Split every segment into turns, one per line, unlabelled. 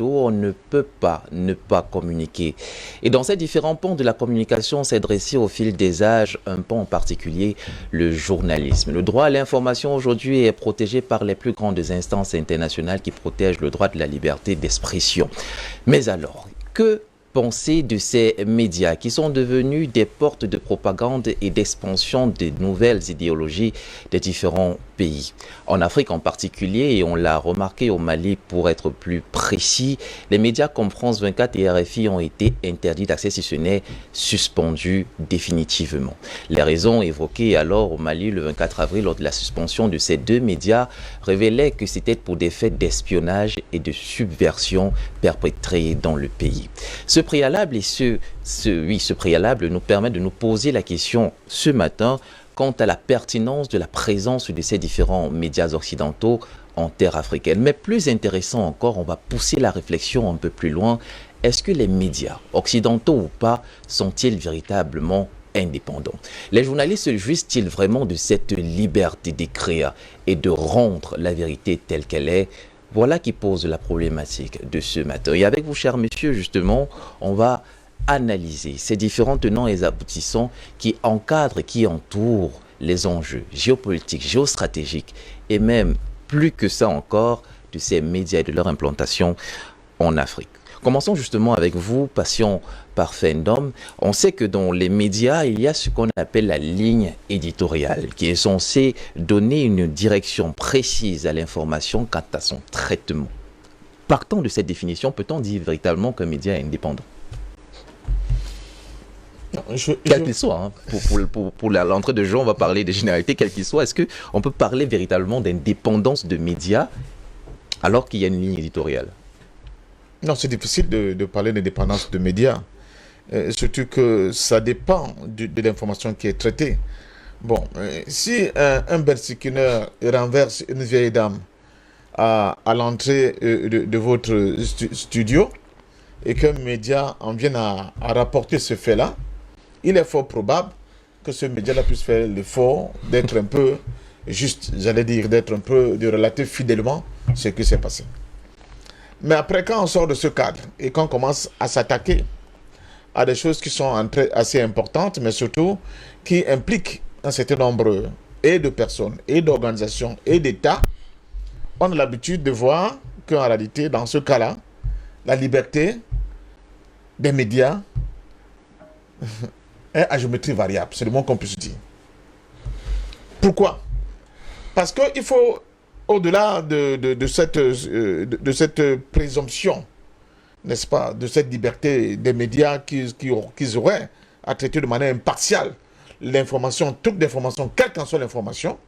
où on ne peut pas ne pas communiquer. Et dans ces différents pans de la communication s'est dressé au fil des âges un pan en particulier, le journalisme. Le droit à l'information aujourd'hui est protégé par les plus grandes instances internationales qui protègent le droit de la liberté d'expression. Mais alors, que penser de ces médias qui sont devenus des portes de propagande et d'expansion des nouvelles idéologies des différents pays. En Afrique en particulier, et on l'a remarqué au Mali pour être plus précis, les médias comme France 24 et RFI ont été interdits d'accès, si ce n'est suspendus définitivement. Les raisons évoquées alors au Mali le 24 avril lors de la suspension de ces deux médias révélaient que c'était pour des faits d'espionnage et de subversion perpétrés dans le pays. Ce préalable et ce préalable nous permet de nous poser la question ce matin quant à la pertinence de la présence de ces différents médias occidentaux en terre africaine. Mais plus intéressant encore, on va pousser la réflexion un peu plus loin. Est-ce que les médias, occidentaux ou pas, sont-ils véritablement indépendants? Les journalistes se jouissent-ils vraiment de cette liberté d'écrire et de rendre la vérité telle qu'elle est? Voilà qui pose la problématique de ce matin. Et avec vous, chers messieurs, justement, on va analyser ces différents tenants et aboutissants qui encadrent et qui entourent les enjeux géopolitiques, géostratégiques et même plus que ça encore de ces médias et de leur implantation en Afrique. Commençons justement avec vous, Passion Parfendom. On sait que dans les médias, il y a ce qu'on appelle la ligne éditoriale qui est censée donner une direction précise à l'information quant à son traitement. Partant de cette définition, peut-on dire véritablement qu'un média est indépendant? Quel qu'il soit, hein. Pour l'entrée de jeu, on va parler des généralités, quel qu'il soit. Est-ce qu'on peut parler véritablement d'indépendance de médias alors qu'il y a une ligne éditoriale?
Non, c'est difficile de parler d'indépendance de médias, surtout que ça dépend de l'information qui est traitée. Bon, si un Bersikiner renverse une vieille dame à l'entrée de votre studio et qu'un média en vienne à rapporter ce fait-là, il est fort probable que ce média-là puisse faire l'effort d'être un peu juste, j'allais dire, d'être un peu, de relater fidèlement ce qui s'est passé. Mais après, quand on sort de ce cadre et qu'on commence à s'attaquer à des choses qui sont assez importantes, mais surtout qui impliquent un certain nombre et de personnes, et d'organisations, et d'États, on a l'habitude de voir qu'en réalité, dans ce cas-là, la liberté des médias est à géométrie variable. C'est le moins qu'on puisse dire. Pourquoi? Parce qu'il faut, au-delà de cette présomption, n'est-ce pas, de cette liberté des médias qu'ils auraient à traiter de manière impartiale l'information, toute l'information, quelle qu'en soit l'information,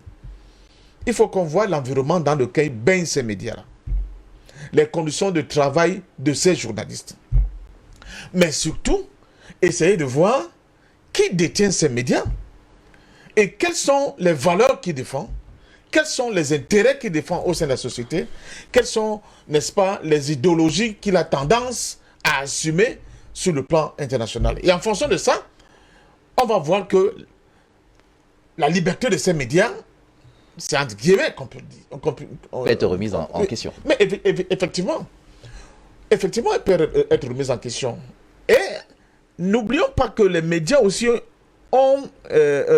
il faut qu'on voit l'environnement dans lequel baignent ces médias-là. Les conditions de travail de ces journalistes. Mais surtout, essayer de voir qui détient ces médias et quelles sont les valeurs qu'ils défendent, quels sont les intérêts qu'il défend au sein de la société, quelles sont, n'est-ce pas, les idéologies qu'il a tendance à assumer sur le plan international. Et en fonction de ça, on va voir que la liberté de ces médias, c'est entre guillemets qu'on peut dire.
Peut être remise en question.
Mais effectivement, elle peut être remise en question. Et n'oublions pas que les médias aussi ont,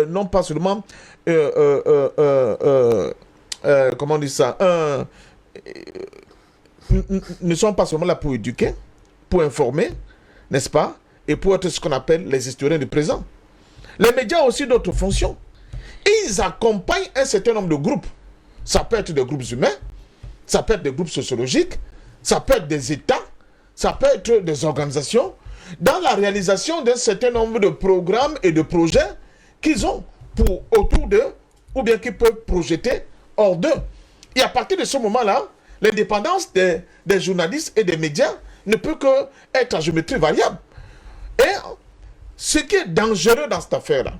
non pas seulement, comment on dit ça, ne sont pas seulement là pour éduquer, pour informer, n'est-ce pas, et pour être ce qu'on appelle les historiens du présent. Les médias ont aussi d'autres fonctions. Ils accompagnent un certain nombre de groupes. Ça peut être des groupes humains, ça peut être des groupes sociologiques, ça peut être des États, ça peut être des organisations, dans la réalisation d'un certain nombre de programmes et de projets qu'ils ont autour d'eux, ou bien qu'ils peuvent projeter hors d'eux. Et à partir de ce moment-là, l'indépendance des journalistes et des médias ne peut qu'être à géométrie variable. Et ce qui est dangereux dans cette affaire-là,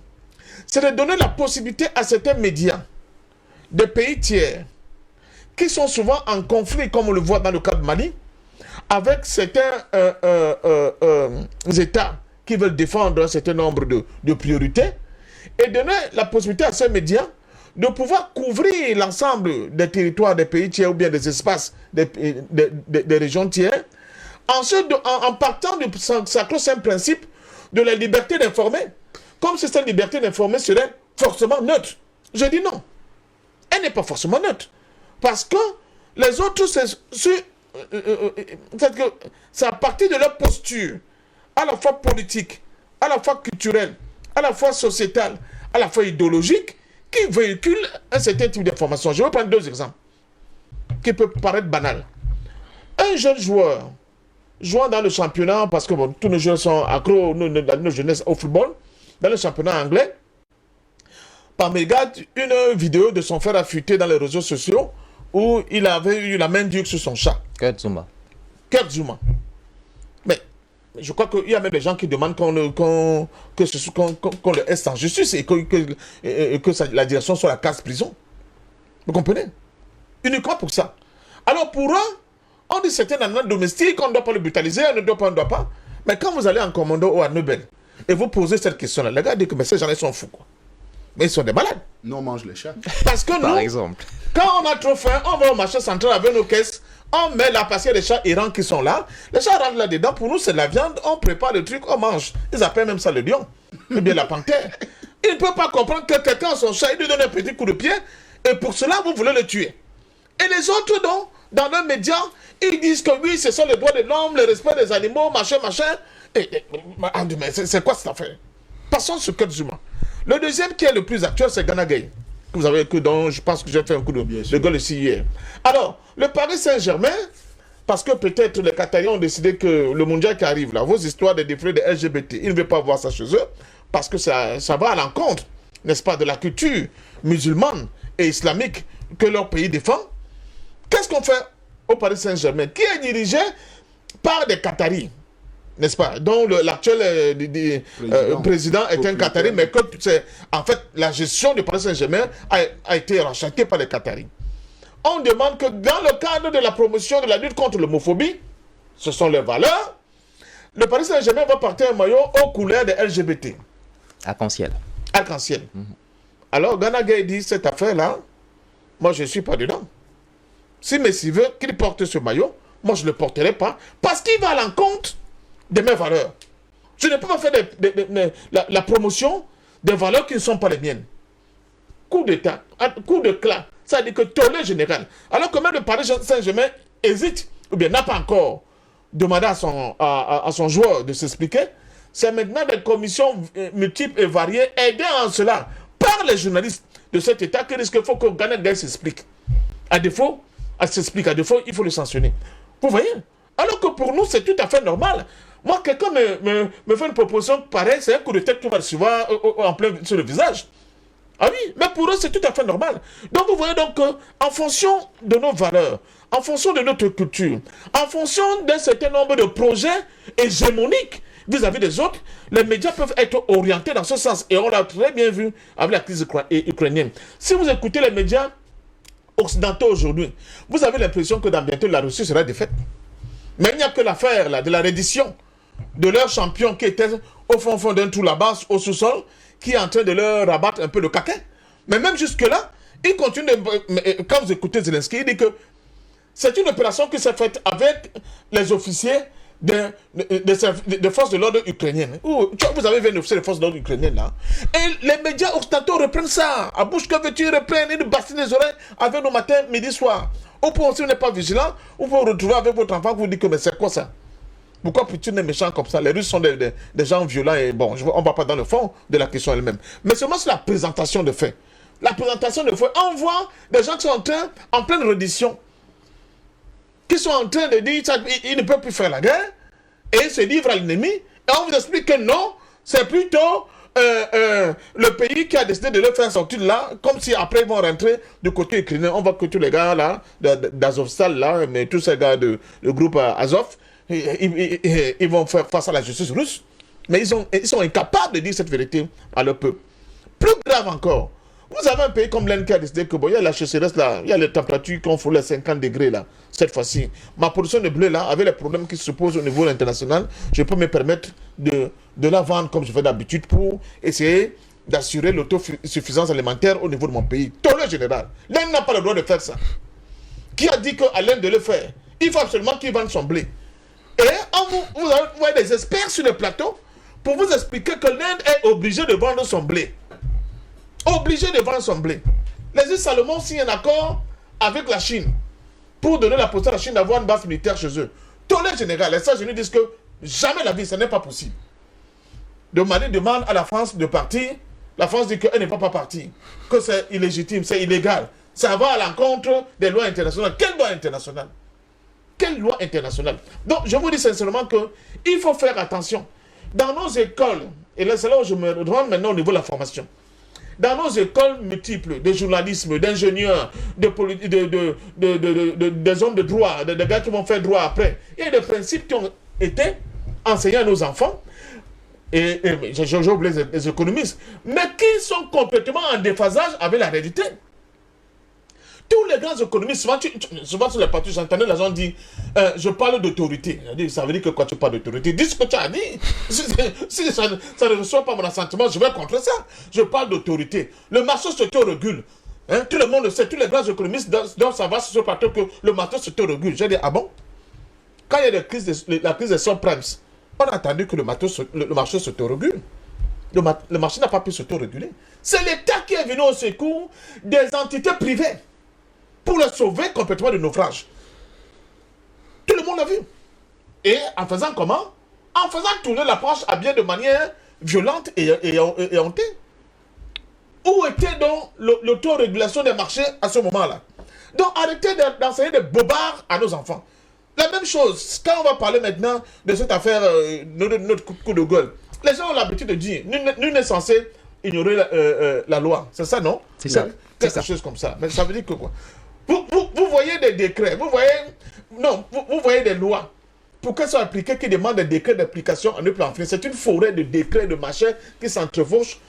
c'est de donner la possibilité à certains médias des pays tiers qui sont souvent en conflit, comme on le voit dans le cas de Mali, avec certains États qui veulent défendre un certain nombre de priorités, et donner la possibilité à ces médias de pouvoir couvrir l'ensemble des territoires des pays tiers ou bien des espaces des régions tiers en partant du sacro-saint principe de la liberté d'informer, comme si cette liberté d'informer serait forcément neutre. Je dis non. Elle n'est pas forcément neutre. Parce que les autres, c'est à partir de leur posture, à la fois politique, à la fois culturelle, à la fois sociétale, à la fois idéologique, qui véhiculent un certain type d'information. Je vais prendre 2 exemples qui peuvent paraître banals. Un jeune joueur jouant dans le championnat, parce que bon, tous nos joueurs sont accros, nos jeunesse au football, dans le championnat anglais, parmi regarde une vidéo de son frère affûté dans les réseaux sociaux où il avait eu la main dure sur son chat.
Kurt Zouma.
Kurt Zouma. Mais je crois qu'il y a même des gens qui demandent qu'on le laisse en justice et que la direction soit la case prison. Vous comprenez? Uniquement pour ça. Alors pour eux, on dit c'est un animal domestique, on ne doit pas le brutaliser, on ne doit pas. Mais quand vous allez en commando ou à Nobel et vous posez cette question-là, les gars disent que mais ces gens-là sont fous, quoi. Mais ils sont des malades.
Nous, on mange les chats.
Parce que
Par
nous,
exemple.
quand on a trop faim, on va au marché central avec nos caisses, on met là parce qu'il y a des chats errants qui sont là. Les chats rentrent là-dedans, pour nous c'est de la viande, on prépare le truc, on mange. Ils appellent même ça le lion, ou bien la panthère. Ils ne peuvent pas comprendre que quelqu'un a son chat, il lui donne un petit coup de pied, et pour cela vous voulez le tuer. Et les autres, donc, dans leurs médias, ils disent que oui, ce sont les droits de l'homme, le respect des animaux, machin. Mais c'est quoi cette affaire? Passons sur Kurt Zouma. Le deuxième qui est le plus actuel, c'est Gana Gueye. Dont je pense que j'ai fait un coup de gueule ici hier. Alors, le Paris Saint-Germain, parce que peut-être les Qataris ont décidé que le mondial qui arrive, là, vos histoires de défilés de LGBT, ils ne veulent pas voir ça chez eux, parce que ça va à l'encontre, n'est-ce pas, de la culture musulmane et islamique que leur pays défend. Qu'est-ce qu'on fait au Paris Saint-Germain, qui est dirigé par des Qataris, n'est-ce pas, dont l'actuel président est un Qatari, mais que en fait la gestion du Paris Saint-Germain a été rachetée par les Qataris. On demande que dans le cadre de la promotion de la lutte contre l'homophobie, ce sont les valeurs, le Paris Saint-Germain va porter un maillot aux couleurs des LGBT.
Arc-en-ciel.
Arc-en-ciel. Alors Gana Gueye dit, cette affaire-là, moi je ne suis pas dedans. Si Messi veut qu'il porte ce maillot, moi je ne le porterai pas, parce qu'il va à l'encontre de mes valeurs. Je ne peux pas faire la promotion des valeurs qui ne sont pas les miennes. Coup d'état, coup de clan, ça veut dire que tollé général. Alors que même le Paris Saint-Germain hésite, ou bien n'a pas encore demandé à son joueur de s'expliquer, c'est maintenant des commissions multiples et variées, aidées en cela par les journalistes de cet État, qui risquent qu'il faut que Gana Gueye s'explique. À défaut, il faut le sanctionner. Vous voyez? Alors que pour nous, c'est tout à fait normal. Moi, quelqu'un me fait une proposition pareille, c'est un coup de tête qui va recevoir en plein sur le visage. Ah oui, mais pour eux, c'est tout à fait normal. Donc, vous voyez donc qu'en fonction de nos valeurs, en fonction de notre culture, en fonction d'un certain nombre de projets hégémoniques vis-à-vis des autres, les médias peuvent être orientés dans ce sens. Et on l'a très bien vu avec la crise ukrainienne. Si vous écoutez les médias occidentaux aujourd'hui, vous avez l'impression que dans bientôt la Russie sera défaite. Mais il n'y a que l'affaire là de la reddition de leur champion qui était au fond d'un trou là-bas, au sous-sol, qui est en train de leur rabattre un peu le caquet. Mais même jusque-là, il continue de... Quand vous écoutez Zelensky, il dit que c'est une opération qui s'est faite avec les officiers de forces de l'ordre ukrainiennes. Vous avez vu un officier de forces de l'ordre ukrainiennes là. Et les médias occidentaux reprennent ça. À bouche que veux-tu, ils reprennent, ils nous bassinent les oreilles avec nos matins, midi, soir. Au point où si vous n'êtes pas vigilant, vous pouvez vous retrouver avec votre enfant, vous dites que mais c'est quoi ça? Pourquoi Poutine est méchant comme ça? Les Russes sont des gens violents et bon, on ne va pas dans le fond de la question elle-même. Mais seulement sur la présentation de faits. La présentation de faits, on voit des gens qui sont en pleine reddition, qui sont en train de dire qu'ils ne peuvent plus faire la guerre et ils se livrent à l'ennemi. Et on vous explique que non, c'est plutôt le pays qui a décidé de le faire sortir là, comme si après ils vont rentrer du côté ukrainien. On voit que tous les gars là, d'Azovstal là, mais tous ces gars du groupe Azov, ils vont faire face à la justice russe. Mais ils sont incapables de dire cette vérité à leur peuple. Plus grave encore, vous avez un pays comme l'Inde qui a décidé que bon, il y a la sécheresse là, il y a les températures qui ont frôlé les 50 degrés là, cette fois-ci. Ma production de blé là, avec les problèmes qui se posent au niveau international, je peux me permettre de la vendre comme je fais d'habitude pour essayer d'assurer l'autosuffisance alimentaire au niveau de mon pays. Tout le général. L'Inde n'a pas le droit de faire ça. Qui a dit qu'à l'Inde de le faire? Il faut absolument qu'il vende son blé. Et vous voyez des experts sur le plateau pour vous expliquer que l'Inde est obligée de vendre son blé. Obligée de vendre son blé. Les îles Salomon signent un accord avec la Chine pour donner la possibilité à la Chine d'avoir une base militaire chez eux. Tous les généraux, les États-Unis disent que jamais la vie, ce n'est pas possible. Le Mali demande à la France de partir. La France dit qu'elle n'est pas partie, que c'est illégitime, c'est illégal. Ça va à l'encontre des lois internationales. Quelle loi internationale? Quelle loi internationale? Donc, je vous dis sincèrement qu'il faut faire attention. Dans nos écoles, et là, c'est là où je me rends maintenant au niveau de la formation. Dans nos écoles multiples de journalisme, d'ingénieurs, des hommes de droit, des gars qui vont faire droit après, il y a des principes qui ont été enseignés à nos enfants, et j'ai oublié les économistes, mais qui sont complètement en déphasage avec la réalité. Tous les grands économistes, souvent sur les parties, j'entendais les gens dire je parle d'autorité. Ça veut dire que quand tu parles d'autorité, dis ce que tu as dit. Si ça ne reçoit pas mon assentiment, je vais contre ça. Je parle d'autorité. Le marché s'autorégule. Hein? Tout le monde le sait, tous les grands économistes doivent savoir sur ce plateau que le marché s'autorégule. J'ai dit, ah bon? Quand il y a la crise des subprimes, on a entendu que le marché s'autorégule. Le marché n'a pas pu s'autoréguler. C'est l'État qui est venu au secours des entités privées pour les sauver complètement de naufrage. Tout le monde l'a vu. Et en faisant comment? En faisant tourner la planche à bien de manière violente et hantée. Où était donc l'autorégulation des marchés à ce moment-là? Donc arrêtez d'enseigner des bobards à nos enfants. La même chose, quand on va parler maintenant de cette affaire, notre coup de gueule, les gens ont l'habitude de dire, nul n'est censé ignorer la loi. C'est ça, non?
C'est ça.
Quelque chose comme ça. Mais ça veut dire que quoi? Vous voyez des décrets, vous voyez des lois. Pour qu'elles soient appliquées, qui demandent des décrets d'application en ne plus en finir. C'est une forêt de décrets, de machins qui s'entrevauchent.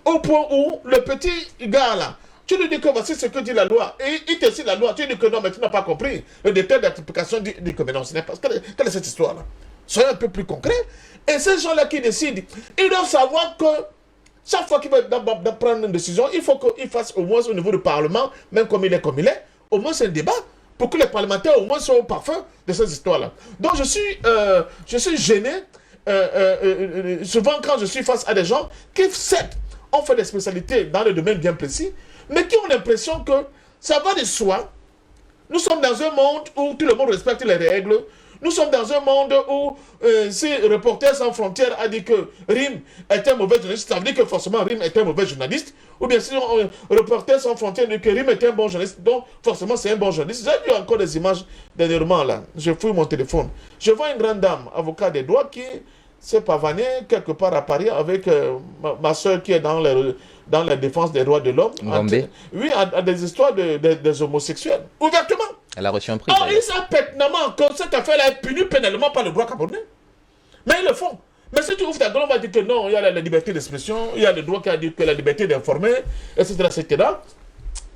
Au point où le petit gars là, tu lui dis que voici ce que dit la loi, et il te cite la loi, tu lui dis que non, mais tu n'as pas compris. Le décret d'application dit que mais non, ce n'est pas. Quelle est cette histoire-là? Soyez un peu plus concret. Et ces gens-là qui décident, ils doivent savoir que chaque fois qu'il va prendre une décision, il faut qu'il fasse au moins au niveau du Parlement, même comme il est, au moins c'est un débat, pour que les parlementaires au moins soient au parfum de ces histoires-là. Donc je suis gêné, souvent quand je suis face à des gens qui, certes, ont fait des spécialités dans le domaine bien précis, mais qui ont l'impression que ça va de soi. Nous sommes dans un monde où tout le monde respecte les règles. Nous sommes dans un monde où si Reporters sans frontières a dit que Rim est un mauvais journaliste, ça veut dire que forcément Rim est un mauvais journaliste. Ou bien si Reporters sans frontières dit que Rim est un bon journaliste, donc forcément c'est un bon journaliste. J'ai vu encore des images dernièrement là. Je fouille mon téléphone. Je vois une grande dame, avocat des droits, qui s'est pavanée quelque part à Paris avec ma soeur qui est dans la défense des droits de l'homme. Oui, à des histoires des homosexuels. Ouvertement.
Elle a reçu un prix.
Ils savent pertinemment que cette affaire-là est punie pénalement par le droit camerounais. Mais ils le font. Mais si tu ouvres ta gueule, on va dire que non, il y a la liberté d'expression, il y a le droit qui a dit que la liberté d'informer, etc., etc.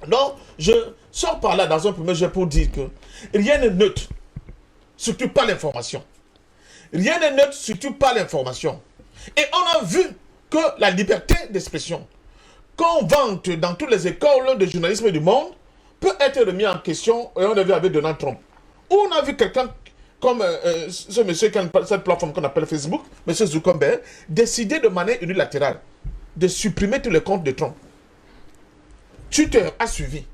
Donc, je sors par là dans un premier jeu pour dire que rien n'est neutre, surtout pas l'information. Rien n'est neutre, surtout pas l'information. Et on a vu que la liberté d'expression, qu'on vante dans toutes les écoles de journalisme du monde, peut être remis en question, et on a vu avec Donald Trump. Où on a vu quelqu'un comme ce monsieur qui a cette plateforme qu'on appelle Facebook, M. Zuckerberg, décider de manière unilatérale de supprimer tous les comptes de Trump. Twitter a suivi.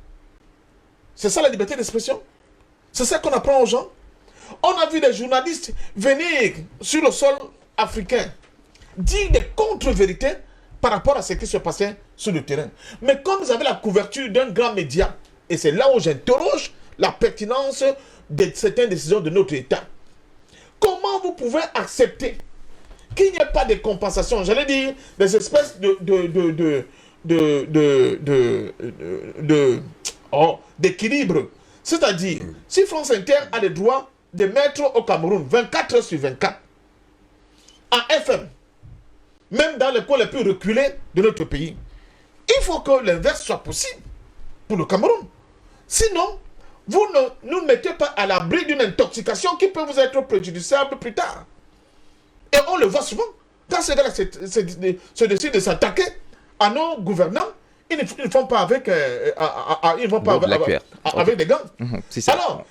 C'est ça la liberté d'expression? C'est ça qu'on apprend aux gens? On a vu des journalistes venir sur le sol africain dire des contre-vérités par rapport à ce qui se passait sur le terrain. Mais comme vous avez la couverture d'un grand média, et c'est là où j'interroge la pertinence de certaines décisions de notre État. Comment vous pouvez accepter qu'il n'y ait pas de compensation, j'allais dire des espèces d'équilibre. C'est-à-dire, si France Inter a le droit de mettre au Cameroun 24 heures sur 24, en FM, même dans les coins les plus reculés de notre pays, il faut que l'inverse soit possible pour le Cameroun. Sinon, vous ne nous mettez pas à l'abri d'une intoxication qui peut vous être préjudiciable plus tard. Et on le voit souvent. Quand ces gars-là se décident de s'attaquer à nos gouvernants, ils ne font pas avec, avec des gants.
C'est ça.
Alors,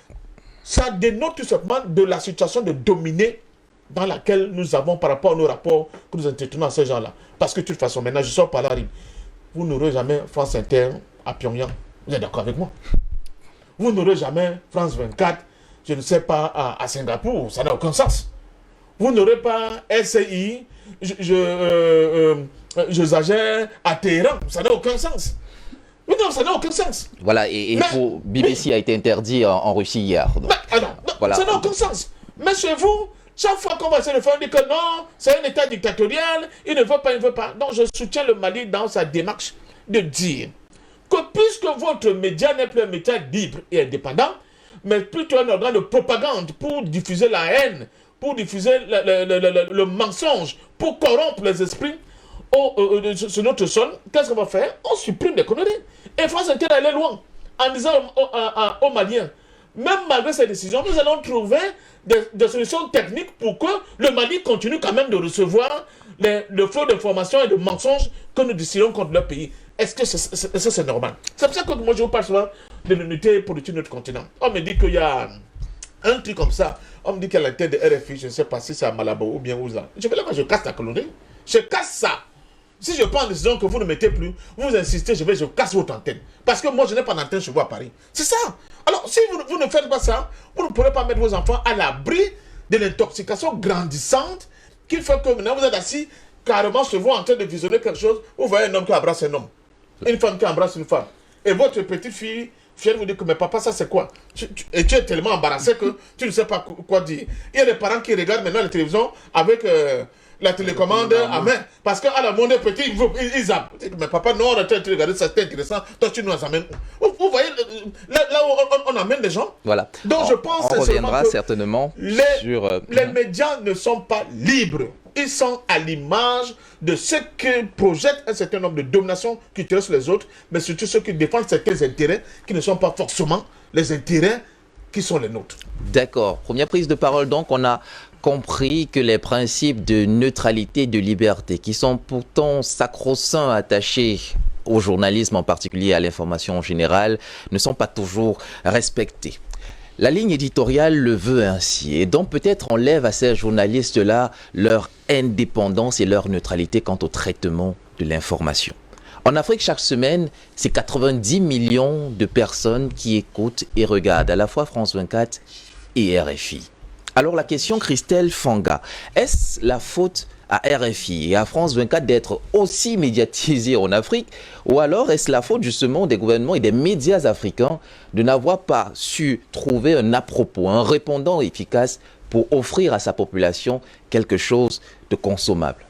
ça dénote tout simplement de la situation de dominé dans laquelle nous avons par rapport à nos rapports que nous entretenons à ces gens-là. Parce que de toute façon, maintenant, je sors par la rime. Vous n'aurez jamais France Inter à Pyongyang. Vous êtes d'accord avec moi? Vous n'aurez jamais France 24, je ne sais pas, à Singapour. Ça n'a aucun sens. Vous n'aurez pas SCI, Josagère à Téhéran. Ça n'a aucun sens. Mais non, ça n'a aucun sens.
Voilà, et pour BBC a été interdit en Russie hier. Donc,
non, voilà. Ça n'a aucun sens. Mais chez vous, chaque fois qu'on va essayer de faire, on dit que non, c'est un État dictatorial, il ne veut pas, il ne veut pas. Donc je soutiens le Mali dans sa démarche de dire que puisque votre média n'est plus un média libre et indépendant, mais plutôt un organe de propagande pour diffuser la haine, pour diffuser le mensonge, pour corrompre les esprits sur notre sol, qu'est-ce qu'on va faire? On supprime des conneries. Et France Inter elle est loin en disant aux Maliens, même malgré ces décisions, nous allons trouver des solutions techniques pour que le Mali continue quand même de recevoir le flot d'informations et de mensonges que nous distillons contre leur pays. Est-ce que c'est normal? C'est pour ça que moi je vous parle souvent de l'unité politique de notre continent. On me dit qu'il y a un truc comme ça. On me dit qu'à la tête de RFI, je ne sais pas si c'est à Malabo ou bien où ça. Je vais là, je casse la colonie. Je casse ça. Si je prends une décision que vous ne mettez plus, vous insistez, je casse votre antenne. Parce que moi, je n'ai pas d'antenne chez vous à Paris. C'est ça. Alors, si vous ne faites pas ça, vous ne pourrez pas mettre vos enfants à l'abri de l'intoxication grandissante qui fait que maintenant vous êtes assis carrément chez vous en train de visionner quelque chose. Vous voyez un homme qui embrasse un homme. Une femme qui embrasse une femme. Et votre petite fille fière vous dit que mais papa, ça c'est quoi? Et tu es tellement embarrassé que tu ne sais pas quoi dire. Il y a des parents qui regardent maintenant la télévision avec la télécommande à main. Parce qu'à la monde petit, ils zappent. Mais papa, non, on a regardé ça, c'était intéressant. Toi, tu nous amènes. Vous voyez, là où on amène des gens.
Voilà.
Donc je pense
on reviendra certainement sur...
Les médias ne sont pas libres. Ils sont à l'image de ceux qui projettent un certain nombre de dominations culturelles sur les autres, mais surtout ceux qui défendent certains intérêts qui ne sont pas forcément les intérêts qui sont les nôtres.
D'accord. Première prise de parole, donc, on a compris que les principes de neutralité et de liberté, qui sont pourtant sacro-saints attachés au journalisme, en particulier à l'information en général, ne sont pas toujours respectés. La ligne éditoriale le veut ainsi, et donc peut-être on lève à ces journalistes-là leur indépendance et leur neutralité quant au traitement de l'information. En Afrique, chaque semaine, c'est 90 millions de personnes qui écoutent et regardent à la fois France 24 et RFI. Alors la question, Christelle Fanga, est-ce la faute à RFI et à France 24 d'être aussi médiatisés en Afrique, ou alors est-ce la faute justement des gouvernements et des médias africains de n'avoir pas su trouver un à-propos, un répondant efficace pour offrir à sa population quelque chose de consommable?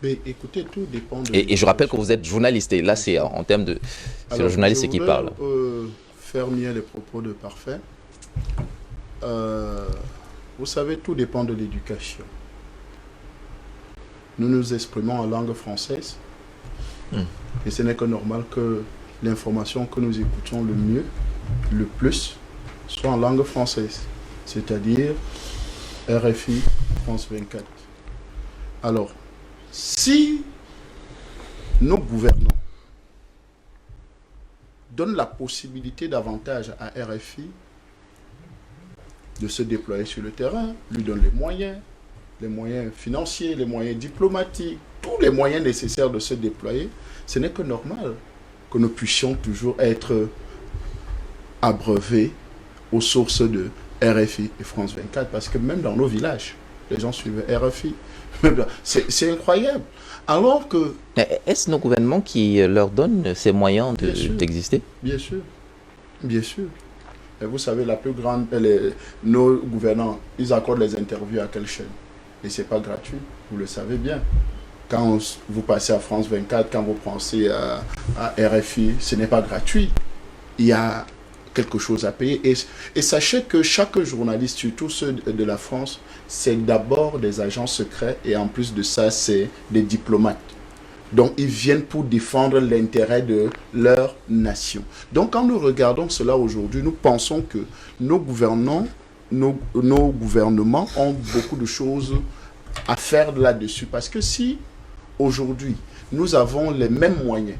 Mais écoutez, tout dépend de...
Et je rappelle que vous êtes journaliste, et là c'est en termes de... C'est le journaliste qui parle.
Faire mieux les propos de Parfait. Vous savez, tout dépend de l'éducation. Nous nous exprimons en langue française. Et ce n'est que normal que l'information que nous écoutons le mieux, le plus, soit en langue française. C'est-à-dire RFI, France 24. Alors, si nos gouvernants donnent la possibilité davantage à RFI de se déployer sur le terrain, lui donnent les moyens financiers, les moyens diplomatiques, tous les moyens nécessaires de se déployer, ce n'est que normal que nous puissions toujours être abreuvés aux sources de RFI et France 24, parce que même dans nos villages, les gens suivent RFI. C'est incroyable. Alors que...
Est-ce nos gouvernements qui leur donnent ces moyens d'exister?
Bien sûr. Bien sûr. Et vous savez, la plus grande... nos gouvernants, ils accordent les interviews à quelle chaîne? Et ce n'est pas gratuit, vous le savez bien. Quand vous passez à France 24, quand vous pensez à RFI, ce n'est pas gratuit. Il y a quelque chose à payer. Et sachez que chaque journaliste, surtout ceux de la France, c'est d'abord des agents secrets et en plus de ça, c'est des diplomates. Donc, ils viennent pour défendre l'intérêt de leur nation. Donc, quand nous regardons cela aujourd'hui, nous pensons que nos gouvernements ont beaucoup de choses à faire là-dessus. Parce que si, aujourd'hui, nous avons les mêmes moyens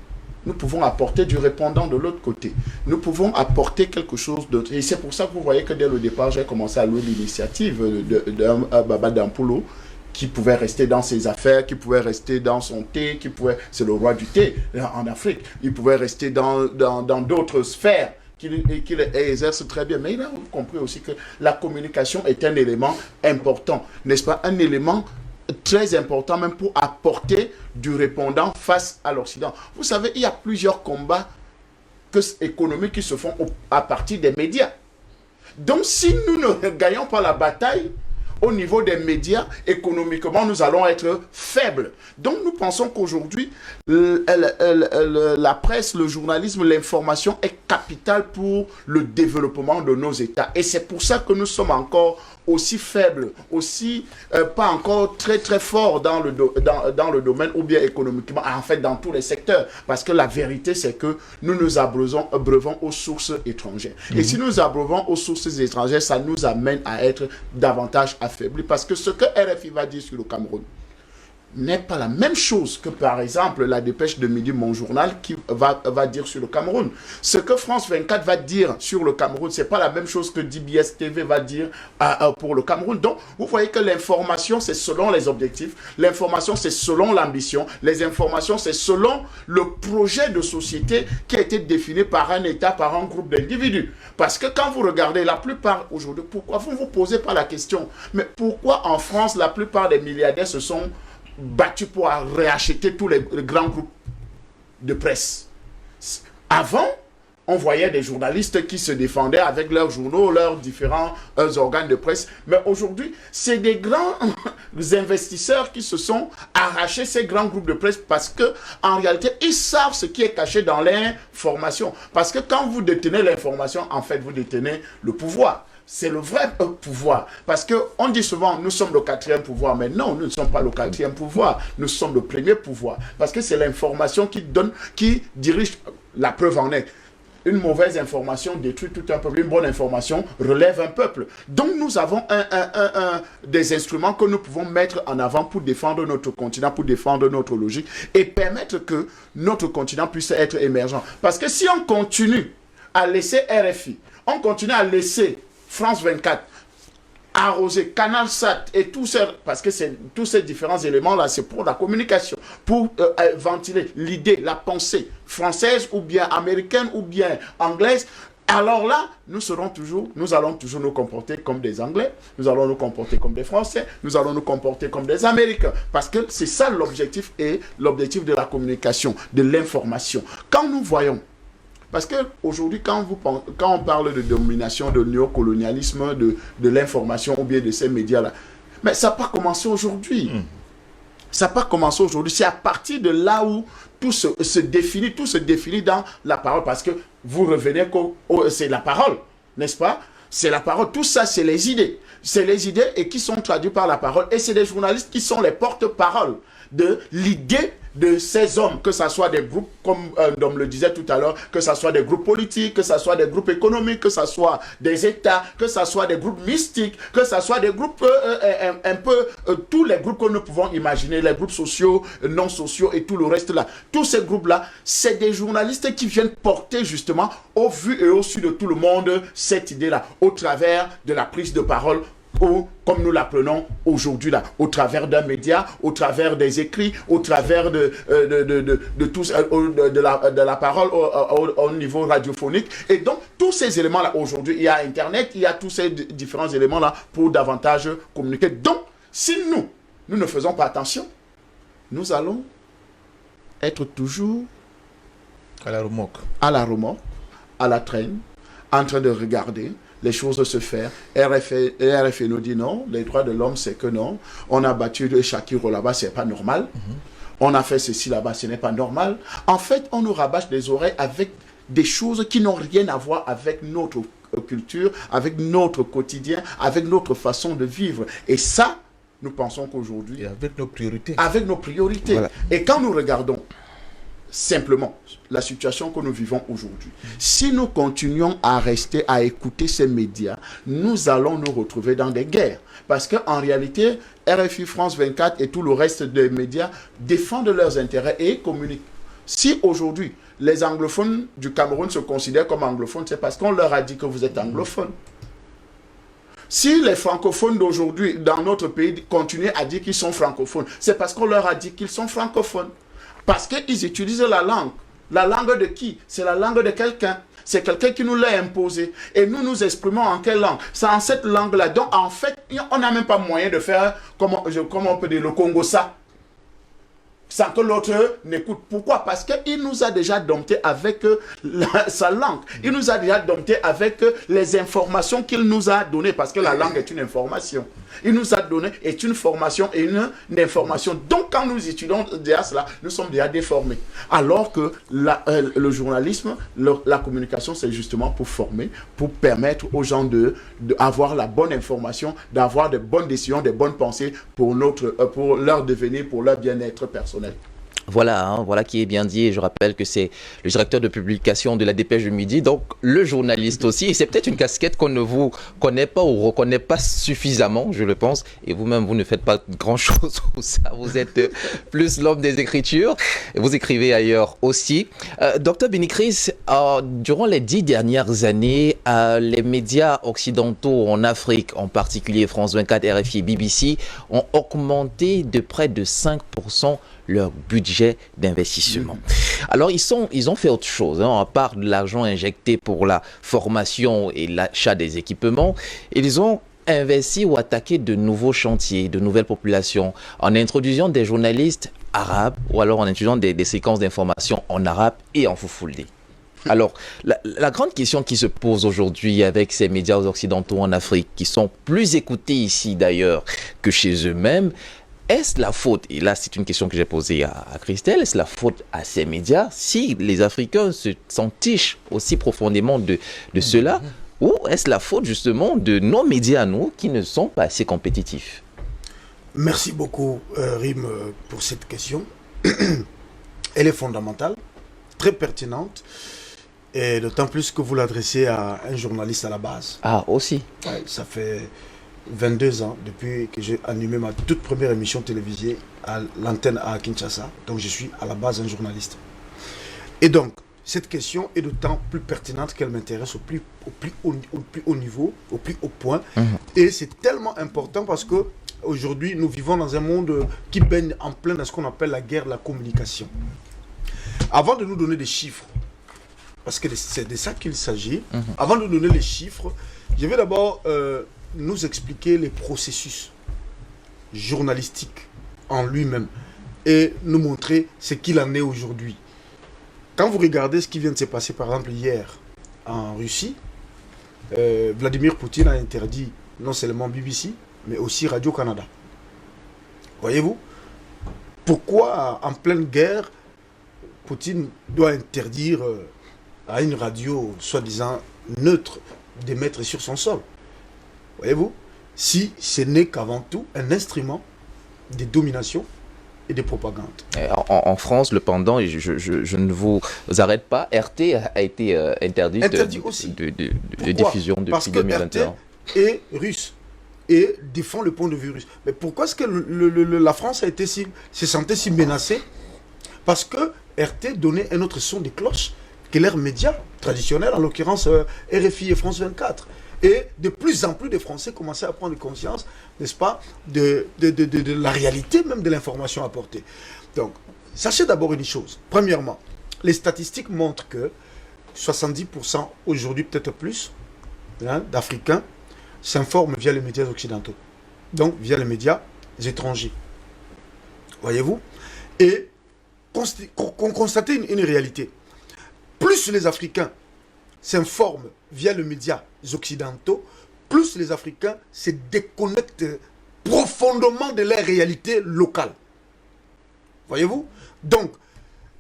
nous pouvons apporter du répondant de l'autre côté. Nous pouvons apporter quelque chose d'autre. Et c'est pour ça que vous voyez que dès le départ, j'ai commencé à louer l'initiative de Baba Dampoulou, qui pouvait rester dans ses affaires, qui pouvait rester dans son thé, c'est le roi du thé en Afrique. Il pouvait rester dans d'autres sphères qu'il exerce très bien. Mais il a compris aussi que la communication est un élément important, n'est-ce pas? Un élément très important même pour apporter du répondant face à l'Occident. Vous savez, il y a plusieurs combats économiques qui se font à partir des médias. Donc, si nous ne gagnons pas la bataille au niveau des médias, économiquement, nous allons être faibles. Donc, nous pensons qu'aujourd'hui, la presse, le journalisme, l'information est capitale pour le développement de nos États. Et c'est pour ça que nous sommes encore aussi faibles, aussi pas encore très très forts dans le domaine ou bien économiquement, en fait dans tous les secteurs. Parce que la vérité, c'est que nous nous abreuvons aux sources étrangères. Et si nous abreuvons aux sources étrangères, ça nous amène à être davantage affaiblis. Parce que ce que RFI va dire sur le Cameroun n'est pas la même chose que, par exemple, la dépêche de midi, mon journal, qui va dire sur le Cameroun. Ce que France 24 va dire sur le Cameroun, c'est pas la même chose que DBS TV va dire pour le Cameroun. Donc, vous voyez que l'information, c'est selon les objectifs. L'information, c'est selon l'ambition. Les informations, c'est selon le projet de société qui a été défini par un État, par un groupe d'individus. Parce que quand vous regardez la plupart aujourd'hui, pourquoi vous ne vous posez pas la question, mais pourquoi en France, la plupart des milliardaires se sont battu pour réacheter tous les grands groupes de presse? Avant, on voyait des journalistes qui se défendaient avec leurs journaux, leurs différents organes de presse. Mais aujourd'hui, c'est des grands investisseurs qui se sont arrachés ces grands groupes de presse parce que, en réalité, ils savent ce qui est caché dans l'information. Parce que quand vous détenez l'information, en fait, vous détenez le pouvoir. C'est le vrai pouvoir. Parce qu'on dit souvent, nous sommes le quatrième pouvoir. Mais non, nous ne sommes pas le quatrième pouvoir. Nous sommes le premier pouvoir. Parce que c'est l'information qui dirige. La preuve en est. Une mauvaise information détruit tout un peuple. Une bonne information relève un peuple. Donc nous avons des instruments que nous pouvons mettre en avant pour défendre notre continent, pour défendre notre logique et permettre que notre continent puisse être émergent. Parce que si on continue à laisser RFI, on continue à laisser France 24, arroser CanalSat et tout ça, parce que tous ces différents éléments-là, c'est pour la communication, pour ventiler l'idée, la pensée française ou bien américaine ou bien anglaise. Alors là, nous allons toujours nous comporter comme des Anglais, nous allons nous comporter comme des Français, nous allons nous comporter comme des Américains. Parce que c'est ça l'objectif de la communication, de l'information. Quand nous voyons, parce qu'aujourd'hui, quand on parle de domination, de néocolonialisme, de l'information ou bien de ces médias-là, mais ça n'a pas commencé aujourd'hui. Ça n'a pas commencé aujourd'hui. C'est à partir de là où tout se définit dans la parole. Parce que vous revenez c'est la parole, n'est-ce pas? C'est la parole. Tout ça, c'est les idées. C'est les idées et qui sont traduites par la parole. Et c'est des journalistes qui sont les porte-parole de l'idée de ces hommes, que ce soit des groupes, comme Dom le disait tout à l'heure, que ce soit des groupes politiques, que ce soit des groupes économiques, que ce soit des États, que ce soit des groupes mystiques, que ce soit des groupes tous les groupes que nous pouvons imaginer, les groupes sociaux, non sociaux et tout le reste là. Tous ces groupes-là, c'est des journalistes qui viennent porter justement au vu et au su de tout le monde cette idée-là, au travers de la prise de parole, ou comme nous l'appelons aujourd'hui là, au travers d'un média, au travers des écrits, au travers de la parole au niveau radiophonique. Et donc, tous ces éléments-là, aujourd'hui, il y a Internet, il y a tous ces différents éléments-là pour davantage communiquer. Donc, si nous ne faisons pas attention, nous allons être toujours
à la remorque,
à la traîne, en train de regarder les choses se faire. RFI nous dit non, les droits de l'homme, c'est que non. On a battu le Shakiro là-bas, c'est pas normal. On a fait ceci là-bas, ce n'est pas normal. En fait, on nous rabâche les oreilles avec des choses qui n'ont rien à voir avec notre culture, avec notre quotidien, avec notre façon de vivre. Et ça, nous pensons qu'aujourd'hui...
Et avec nos priorités.
Avec nos priorités. Voilà. Et quand nous regardons simplement la situation que nous vivons aujourd'hui, si nous continuons à rester à écouter ces médias, nous allons nous retrouver dans des guerres. Parce qu'en réalité, RFI, France 24 et tout le reste des médias défendent leurs intérêts et communiquent Si aujourd'hui, les anglophones du Cameroun se considèrent comme anglophones, c'est parce qu'on leur a dit que vous êtes anglophones. Si les francophones d'aujourd'hui, dans notre pays, continuent à dire qu'ils sont francophones, c'est parce qu'on leur a dit qu'ils sont francophones. Parce qu'ils utilisent la langue. La langue de qui? C'est la langue de quelqu'un. C'est quelqu'un qui nous l'a imposé. Et nous nous exprimons en quelle langue? C'est en cette langue-là. Donc, en fait, on n'a même pas moyen de faire, comment on peut dire, le Congo-ça, sans que l'autre n'écoute. Pourquoi? Parce qu'il nous a déjà dompté avec sa langue. Il nous a déjà dompté avec les informations qu'il nous a données. Parce que la langue est une information. Il nous a donné est une formation et une information. Donc, quand nous étudions déjà cela, nous sommes déjà déformés. Alors que le journalisme, la communication, c'est justement pour former, pour permettre aux gens d'avoir la bonne information, d'avoir de bonnes décisions, de bonnes pensées pour leur devenir, pour leur bien-être personnel.
Voilà, voilà qui est bien dit. Et je rappelle que c'est le directeur de publication de la Dépêche du Midi, donc le journaliste aussi. Et c'est peut-être une casquette qu'on ne vous connaît pas ou reconnaît pas suffisamment, je le pense. Et vous-même, vous ne faites pas grand-chose pour ça. Vous êtes plus l'homme des écritures. Et vous écrivez ailleurs aussi. Docteur Béni-Chris, durant les 10 dernières années, les médias occidentaux en Afrique, en particulier France 24, RFI, BBC, ont augmenté de près de 5% leur budget d'investissement. Alors, ils ont fait autre chose, à part de l'argent injecté pour la formation et l'achat des équipements. Ils ont investi ou attaqué de nouveaux chantiers, de nouvelles populations, en introduisant des journalistes arabes ou alors en introduisant des séquences d'information en arabe et en foufoulde. Alors, la grande question qui se pose aujourd'hui avec ces médias occidentaux en Afrique, qui sont plus écoutés ici d'ailleurs que chez eux-mêmes, est-ce la faute, et là c'est une question que j'ai posée à Christelle, est-ce la faute à ces médias si les Africains s'en tichent aussi profondément de cela, ou est-ce la faute justement de nos médias à nous qui ne sont pas assez compétitifs?
Merci beaucoup Rim pour cette question. Elle est fondamentale, très pertinente, et d'autant plus que vous l'adressez à un journaliste à la base.
Ah, aussi.
Ouais, ça fait 22 ans depuis que j'ai animé ma toute première émission télévisée à l'antenne à Kinshasa. Donc je suis à la base un journaliste. Et donc, cette question est d'autant plus pertinente qu'elle m'intéresse au plus haut niveau, au plus haut point. Et c'est tellement important parce que aujourd'hui, nous vivons dans un monde qui baigne en plein dans ce qu'on appelle la guerre de la communication. Avant de nous donner des chiffres, parce que c'est de ça qu'il s'agit, avant de nous donner les chiffres, je vais d'abord nous expliquer les processus journalistiques en lui-même et nous montrer ce qu'il en est aujourd'hui. Quand vous regardez ce qui vient de se passer par exemple hier en Russie, Vladimir Poutine a interdit non seulement BBC mais aussi Radio-Canada. Voyez-vous? Pourquoi en pleine guerre Poutine doit interdire à une radio soi-disant neutre d'émettre sur son sol? Voyez-vous, si ce n'est qu'avant tout un instrument de domination et de propagande.
En France, le pendant, et je ne vous arrête pas, RT a été interdit
aussi.
de diffusion depuis
Parce que
2021.
RT est russe et défend le point de vue russe. Mais pourquoi est-ce que la France s'est sentie si menacée? Parce que RT donnait un autre son de cloche que leurs médias traditionnels, en l'occurrence RFI et France 24. Et de plus en plus de Français commençaient à prendre conscience, n'est-ce pas, de la réalité même de l'information apportée. Donc, sachez d'abord une chose. Premièrement, les statistiques montrent que 70% aujourd'hui, peut-être plus, d'Africains s'informent via les médias occidentaux. Donc, via les médias étrangers. Voyez-vous? Et constatez une réalité. Plus les Africains s'informent via les médias occidentaux, plus les Africains se déconnectent profondément de leur réalité locale. Voyez-vous? Donc,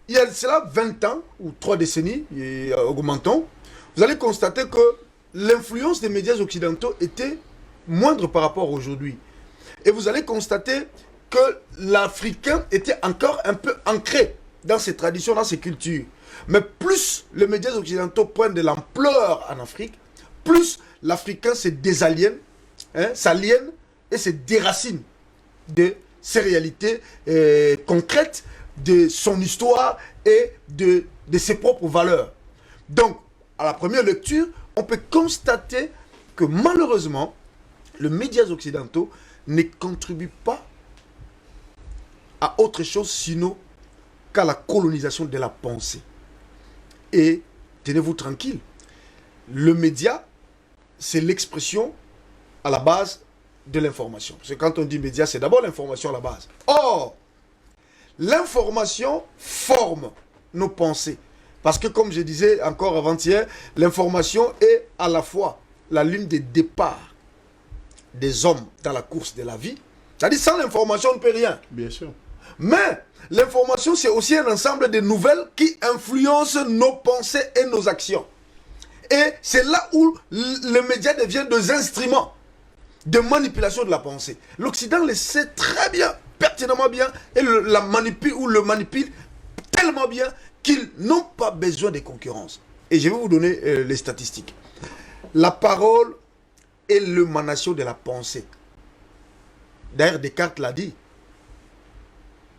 il y a cela 20 ans ou 3 décennies, et augmentons, vous allez constater que l'influence des médias occidentaux était moindre par rapport à aujourd'hui. Et vous allez constater que l'Africain était encore un peu ancré dans ses traditions, dans ses cultures. Mais plus les médias occidentaux prennent de l'ampleur en Afrique, plus l'Africain se désaliène, s'aliène et se déracine de ces réalités concrètes de son histoire et de ses propres valeurs. Donc, à la première lecture, on peut constater que malheureusement, les médias occidentaux ne contribuent pas à autre chose sinon qu'à la colonisation de la pensée. Et tenez-vous tranquille, le média, c'est l'expression à la base de l'information. Parce que quand on dit média, c'est d'abord l'information à la base. Or, l'information forme nos pensées. Parce que comme je disais encore avant-hier, l'information est à la fois la ligne de départ des hommes dans la course de la vie. C'est-à-dire sans l'information, on ne peut rien.
Bien sûr.
Mais l'information, c'est aussi un ensemble de nouvelles qui influencent nos pensées et nos actions. Et c'est là où le média devient des instruments de manipulation de la pensée. L'Occident le sait très bien, pertinemment bien, et la manipule ou le manipule tellement bien qu'ils n'ont pas besoin de concurrence. Et je vais vous donner les statistiques. La parole est l'émanation de la pensée. D'ailleurs, Descartes l'a dit.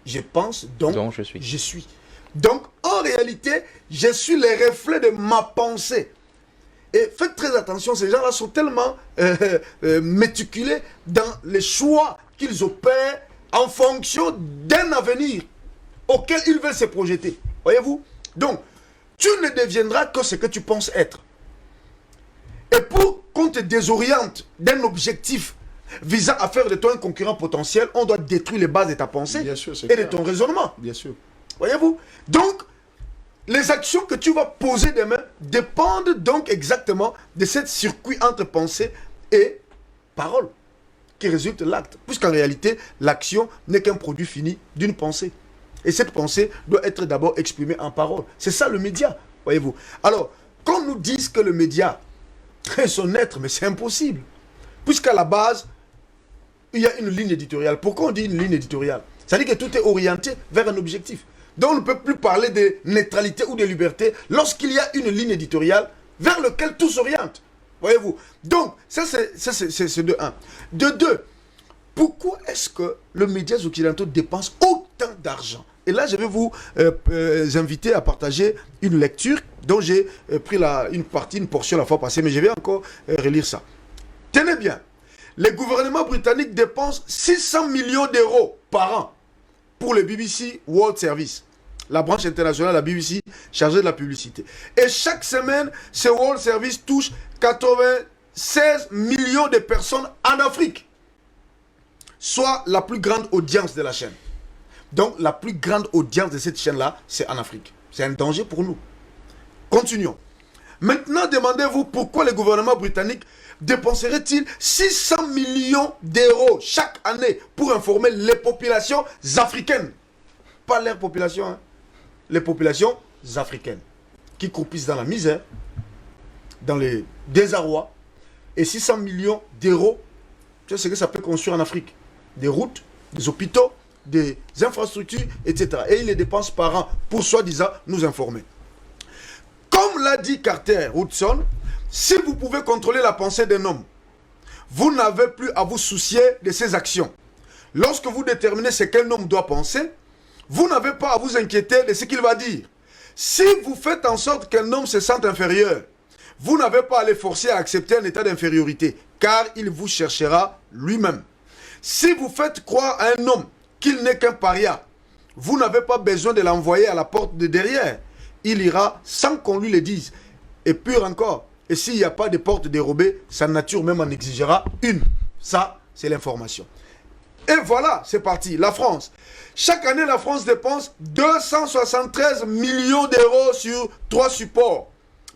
Je pense, donc
je suis.
Je suis. Donc, en réalité, je suis le reflet de ma pensée. Et faites très attention, ces gens-là sont tellement méticulés dans les choix qu'ils opèrent en fonction d'un avenir auquel ils veulent se projeter. Voyez-vous? Donc, tu ne deviendras que ce que tu penses être. Et pour qu'on te désoriente d'un objectif visant à faire de toi un concurrent potentiel, on doit détruire les bases de ta pensée.
Bien sûr,
et de ton raisonnement.
Bien sûr.
Voyez-vous? Donc, les actions que tu vas poser demain dépendent donc exactement de ce circuit entre pensée et parole qui résulte l'acte. Puisqu'en réalité, l'action n'est qu'un produit fini d'une pensée. Et cette pensée doit être d'abord exprimée en parole. C'est ça le média, voyez-vous. Alors, qu'on nous dise que le média est son être, mais c'est impossible. Puisqu'à la base, il y a une ligne éditoriale. Pourquoi on dit une ligne éditoriale? Ça veut dire que tout est orienté vers un objectif. Donc on ne peut plus parler de neutralité ou de liberté lorsqu'il y a une ligne éditoriale vers laquelle tout s'oriente. Voyez-vous? Donc, ça c'est de 1. De 2, pourquoi est-ce que les médias occidentaux dépensent autant d'argent? Et là, je vais vous inviter à partager une lecture dont j'ai pris une portion la fois passée, mais je vais encore relire ça. Tenez bien, le gouvernement britannique dépense 600 millions d'euros par an pour le BBC World Service, la branche internationale de la BBC chargée de la publicité. Et chaque semaine, ce World Service touche 96 millions de personnes en Afrique, soit la plus grande audience de la chaîne. Donc, la plus grande audience de cette chaîne-là, c'est en Afrique. C'est un danger pour nous. Continuons. Maintenant, demandez-vous pourquoi le gouvernement britannique dépenserait-il 600 millions d'euros chaque année pour informer les populations africaines. Pas leur population, hein. Les populations africaines qui croupissent dans la misère, dans les désarrois. Et 600 millions d'euros, tu sais ce que ça peut construire en Afrique? Des routes, des hôpitaux, des infrastructures, etc. Et ils les dépensent par an pour soi-disant nous informer. Comme l'a dit Carter Woodson, si vous pouvez contrôler la pensée d'un homme, vous n'avez plus à vous soucier de ses actions. Lorsque vous déterminez ce qu'un homme doit penser, vous n'avez pas à vous inquiéter de ce qu'il va dire. Si vous faites en sorte qu'un homme se sente inférieur, vous n'avez pas à le forcer à accepter un état d'infériorité, car il vous cherchera lui-même. Si vous faites croire à un homme qu'il n'est qu'un paria, vous n'avez pas besoin de l'envoyer à la porte de derrière. Il ira sans qu'on lui le dise. Et pire encore, et s'il n'y a pas de porte dérobée, sa nature même en exigera une. Ça, c'est l'information. Et voilà, c'est parti. La France. Chaque année, la France dépense 273 millions d'euros sur 3 supports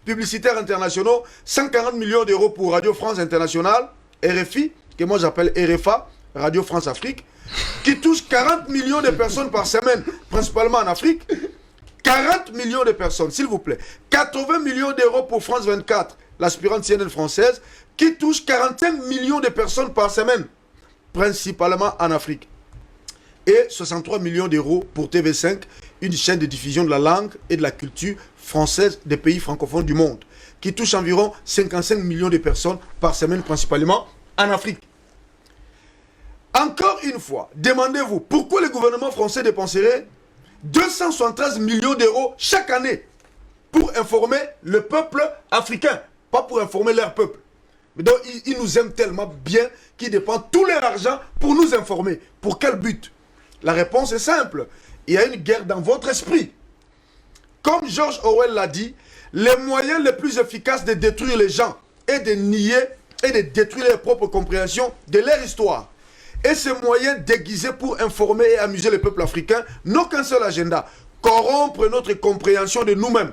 publicitaires internationaux, 140 millions d'euros pour Radio France Internationale, RFI, que moi j'appelle RFA, Radio France Afrique, qui touche 40 millions de personnes par semaine, principalement en Afrique. 40 millions de personnes, s'il vous plaît. 80 millions d'euros pour France 24, l'aspirante CNN française, qui touche 45 millions de personnes par semaine, principalement en Afrique. Et 63 millions d'euros pour TV5, une chaîne de diffusion de la langue et de la culture française des pays francophones du monde, qui touche environ 55 millions de personnes par semaine, principalement en Afrique. Encore une fois, demandez-vous pourquoi le gouvernement français dépenserait 273 millions d'euros chaque année pour informer le peuple africain, pas pour informer leur peuple. Mais donc, ils nous aiment tellement bien qu'ils dépensent tout leur argent pour nous informer. Pour quel but? La réponse est simple. Il y a une guerre dans votre esprit. Comme George Orwell l'a dit, les moyens les plus efficaces de détruire les gens et de nier et de détruire leur propre compréhension de leur histoire. Et ces moyens déguisés pour informer et amuser le peuple africain n'ont qu'un seul agenda: corrompre notre compréhension de nous-mêmes,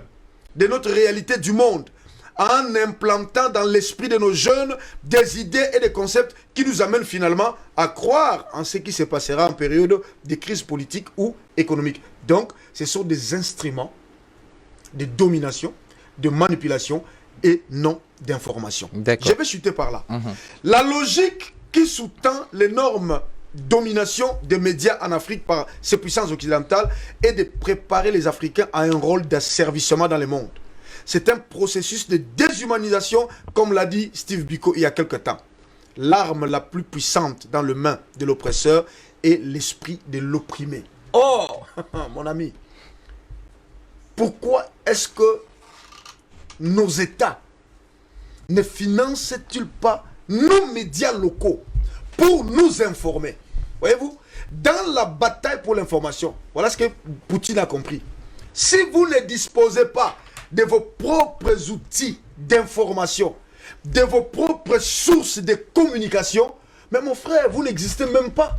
de notre réalité du monde, en implantant dans l'esprit de nos jeunes des idées et des concepts qui nous amènent finalement à croire en ce qui se passera en période de crise politique ou économique. Donc, ce sont des instruments de domination, de manipulation et non d'information. Je vais chuter par là. La logique qui sous-tend l'énorme domination des médias en Afrique par ces puissances occidentales est de préparer les Africains à un rôle d'asservissement dans le monde. C'est un processus de déshumanisation, comme l'a dit Steve Biko il y a quelque temps. L'arme la plus puissante dans les mains de l'oppresseur est l'esprit de l'opprimé. Or, mon ami, pourquoi est-ce que nos États ne financent-ils pas nos médias locaux pour nous informer? Voyez-vous, dans la bataille pour l'information, voilà ce que Poutine a compris. Si vous ne disposez pas de vos propres outils d'information, de vos propres sources de communication, mais mon frère, vous n'existez même pas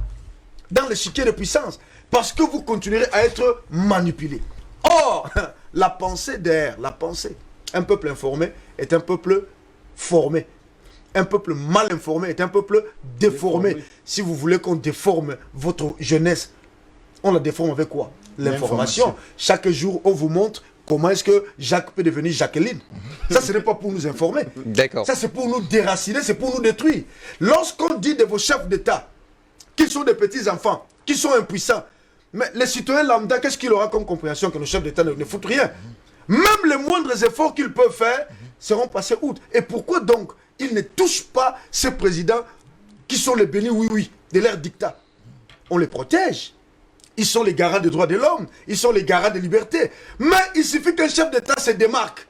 dans l'échiquier de puissance, parce que vous continuerez à être manipulé. Or, la pensée derrière, la pensée, un peuple informé est un peuple formé. Un peuple mal informé est un peuple déformé. Si vous voulez qu'on déforme votre jeunesse, on la déforme avec quoi? L'information. Chaque jour, on vous montre comment est-ce que Jacques peut devenir Jacqueline. Ça, ce n'est pas pour nous informer. Ça, c'est pour nous déraciner, c'est pour nous détruire. Lorsqu'on dit de vos chefs d'État qu'ils sont des petits-enfants, qu'ils sont impuissants, mais les citoyens lambda, qu'est-ce qu'il aura comme compréhension que nos chefs d'État ne foutent rien? Même les moindres efforts qu'ils peuvent faire seront passés outre. Et pourquoi donc ils ne touchent pas ces présidents qui sont les bénis oui-oui de leur dictat? On les protège. Ils sont les garants des droits de l'homme. Ils sont les garants des libertés. Mais il suffit qu'un chef d'État se démarque,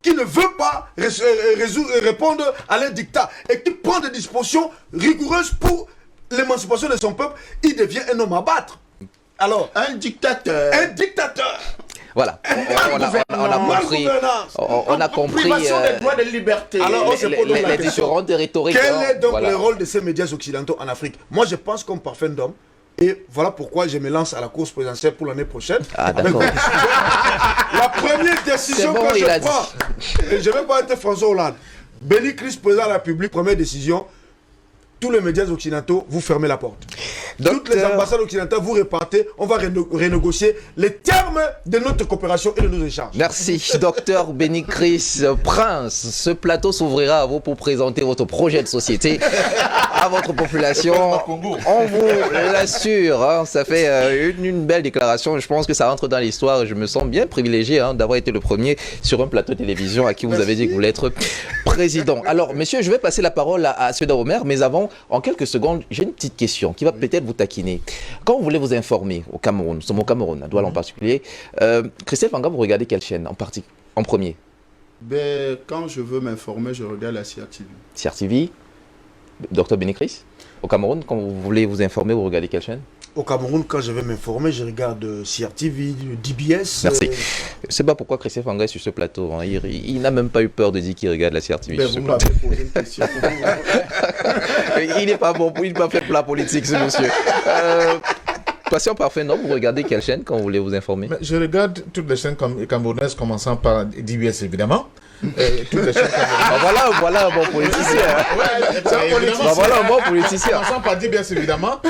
qui ne veut pas répondre à leur dictat et qui prend des dispositions rigoureuses pour l'émancipation de son peuple, il devient un homme à battre. Alors,
un dictateur.
Un dictateur.
Voilà, on a compris
privation des droits de liberté.
Alors,
les différentes rhétoriques.
Quel est donc le rôle de ces médias occidentaux en Afrique? Moi, je pense comme parfait d'homme. Et voilà pourquoi je me lance à la course présidentielle pour l'année prochaine.
Ah, d'accord.
La première décision que je prends, et je ne vais pas être François Hollande, Béni Christ, président de la République, première décision, tous les médias occidentaux, vous fermez la porte. Toutes les ambassades occidentales, vous repartez, on va renégocier les termes de notre coopération et de nos échanges.
Merci, docteur Béni Christ Prince. Ce plateau s'ouvrira à vous pour présenter votre projet de société à votre population. On vous l'assure, hein, ça fait une belle déclaration. Je pense que ça rentre dans l'histoire. Je me sens bien privilégié d'avoir été le premier sur un plateau de télévision à qui vous avez dit que vous voulez être président. Alors, messieurs, je vais passer la parole à Seda Omer, mais avant, en quelques secondes, j'ai une petite question qui va peut-être vous taquiner. Quand vous voulez vous informer au Cameroun, nous sommes au Cameroun, à Douala en particulier, Christelle Fanga, vous regardez quelle chaîne en premier?
Ben, quand je veux m'informer, je regarde la CRTV.
CRTV, docteur Béni Christ. Au Cameroun, quand vous voulez vous informer, vous regardez quelle chaîne?
Au Cameroun, quand je vais m'informer, je regarde CRTV, DBS.
Merci. Je ne sais pas pourquoi Christelle Fanga est sur ce plateau. Hein. Il n'a même pas eu peur de dire qu'il regarde la CRTV.
Ben, vous m'avez posé une question.
Il n'est pas bon, il n'est pas fait pour la politique, ce monsieur. Patient parfait, non? Vous regardez quelle chaîne quand vous voulez vous informer?
Je regarde toutes les chaînes camerounaises, commençant par DBS évidemment. Toutes les chaînes
voilà un bon politicien. Voilà un bon politicien.
Commençant par DBS évidemment.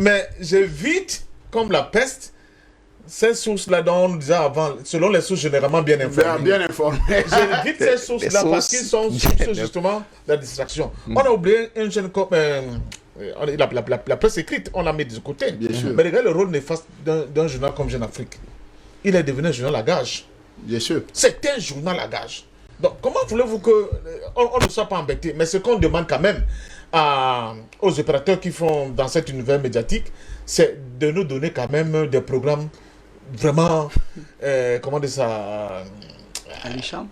Mais j'évite, comme la peste, ces sources-là dont on disait avant, selon les sources généralement bien informées.
Bien informées.
J'évite ces sources-là parce qu'ils sont sources justement de la distraction. On a oublié une chaîne comme... la presse écrite, on l'a mis de côté.
Bien sûr.
Mais regardez le rôle néfaste d'un journal comme Jeune Afrique. Il est devenu un journal à gage.
Bien sûr.
C'est un journal à gage. Donc, comment voulez-vous qu'on ne soit pas embêté? Mais ce qu'on demande quand même aux opérateurs qui font dans cet univers médiatique, c'est de nous donner quand même des programmes vraiment, comment dire ça,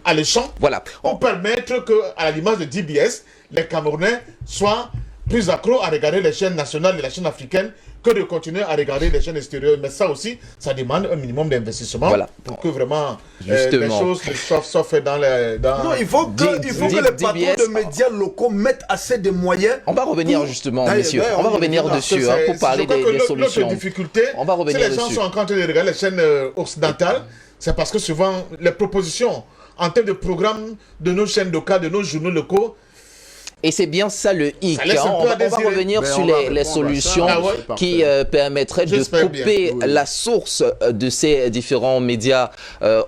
alléchant,
Voilà.
pour permettre que, à l'image de DBS, les Camerounais soient plus accros à regarder les chaînes nationales et les chaînes africaines que de continuer à regarder les chaînes extérieures. Mais ça aussi, ça demande un minimum d'investissement pour que vraiment les choses soient faites dans les...
Non, il faut que les patrons de médias locaux mettent assez de moyens.
On va revenir justement, messieurs. On va revenir dessus pour parler des solutions.
On va revenir dessus. Si les gens sont en train de regarder les chaînes occidentales, c'est parce que souvent, les propositions en termes de programmes de nos chaînes locales, de nos journaux locaux,
et c'est bien ça le hic. On va revenir sur les solutions qui permettraient de couper la source de ces différents médias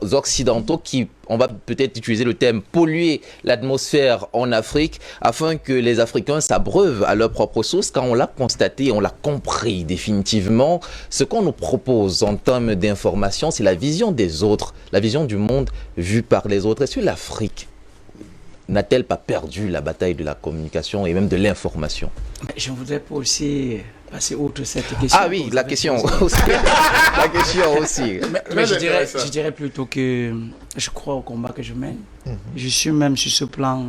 occidentaux qui, on va peut-être utiliser le terme, polluer l'atmosphère en Afrique afin que les Africains s'abreuvent à leur propre source. Quand on l'a constaté, on l'a compris définitivement, ce qu'on nous propose en termes d'information, c'est la vision des autres, la vision du monde vue par les autres. Est-ce que l'Afrique n'a-t-elle pas perdu la bataille de la communication et même de l'information?
Je ne voudrais pas aussi passer outre cette question.
Ah oui, la question aussi. La question aussi.
Mais je dirais plutôt que je crois au combat que je mène. Je suis même sur ce plan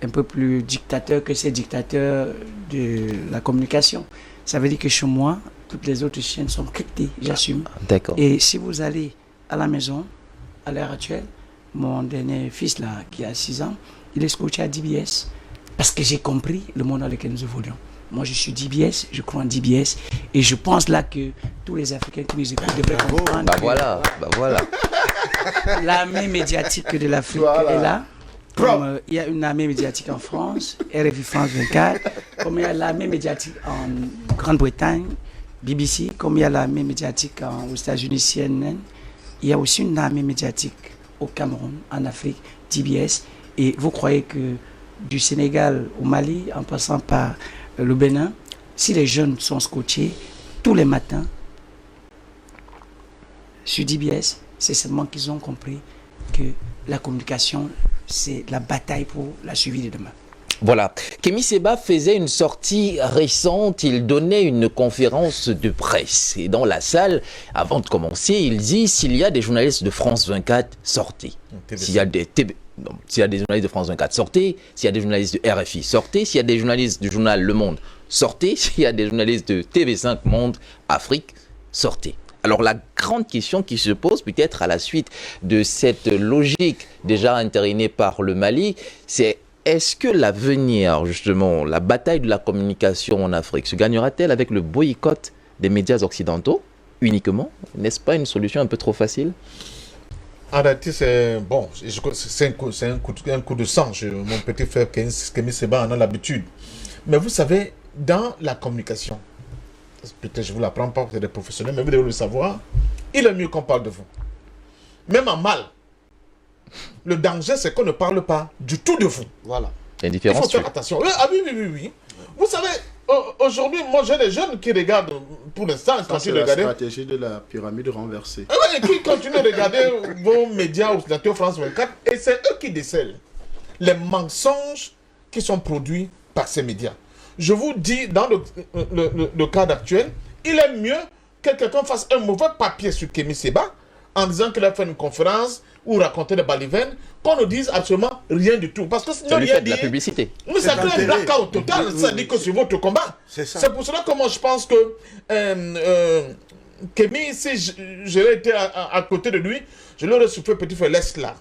un peu plus dictateur que ces dictateurs de la communication. Ça veut dire que chez moi, toutes les autres chaînes sont cryptées, j'assume.
D'accord.
Et si vous allez à la maison, à l'heure actuelle, mon dernier fils là, qui a 6 ans, il est scotché à DBS parce que j'ai compris le monde dans lequel nous évoluons. Moi, je suis DBS, je crois en DBS et je pense là que tous les Africains qui nous écoutent devraient comprendre.
Voilà.
L'armée médiatique de l'Afrique est là. Comme il y a une armée médiatique en France, RFI France 24, comme il y a l'armée médiatique en Grande-Bretagne, BBC, comme il y a l'armée médiatique aux États-Unis, CNN, il y a aussi une armée médiatique au Cameroun, en Afrique, DBS. Et vous croyez que du Sénégal au Mali, en passant par le Bénin, si les jeunes sont scotchés tous les matins sur DBS, c'est seulement qu'ils ont compris que la communication, c'est la bataille pour la survie de demain.
Voilà. Kémy Séba faisait une sortie récente, il donnait une conférence de presse. Et dans la salle, avant de commencer, il dit, s'il y a des journalistes de France 24, sortez. S'il y a des journalistes de France 24, sortez. S'il y a des journalistes de RFI, sortez. S'il y a des journalistes du journal Le Monde, sortez. S'il y a des journalistes de TV5 Monde, Afrique, sortez. Alors la grande question qui se pose peut-être à la suite de cette logique déjà entérinée par le Mali, c'est est-ce que l'avenir, justement, la bataille de la communication en Afrique se gagnera-t-elle avec le boycott des médias occidentaux uniquement? N'est-ce pas une solution un peu trop facile?
En réalité, c'est bon, c'est un coup de sang. Mon petit frère Kémy Séba en a l'habitude. Mais vous savez, dans la communication, peut-être je ne vous l'apprends pas, vous êtes des professionnels, mais vous devez le savoir, il est mieux qu'on parle de vous. Même en mal. Le danger, c'est qu'on ne parle pas du tout de vous.
Voilà.
Il faut faire attention. Oui. Vous savez, aujourd'hui, moi, j'ai des jeunes qui regardent, pour l'instant, ils continuent de regarder.
C'est la stratégie de la pyramide renversée.
Et qui continuent de regarder vos médias occidentaux France 24. Et c'est eux qui décèlent les mensonges qui sont produits par ces médias. Je vous dis, dans le cadre actuel, il est mieux que quelqu'un fasse un mauvais papier sur Kémy Séba en disant qu'il a fait une conférence ou raconter des balivernes, qu'on ne dise absolument rien du tout. Parce que sinon,
ça lui fait de la publicité.
Mais ça crée un blackout total. Ça dit que c'est votre combat. C'est pour cela que moi, je pense que Kémy, si j'aurais été à côté de lui, je l'aurais soufflé, petit frère, laisse-la.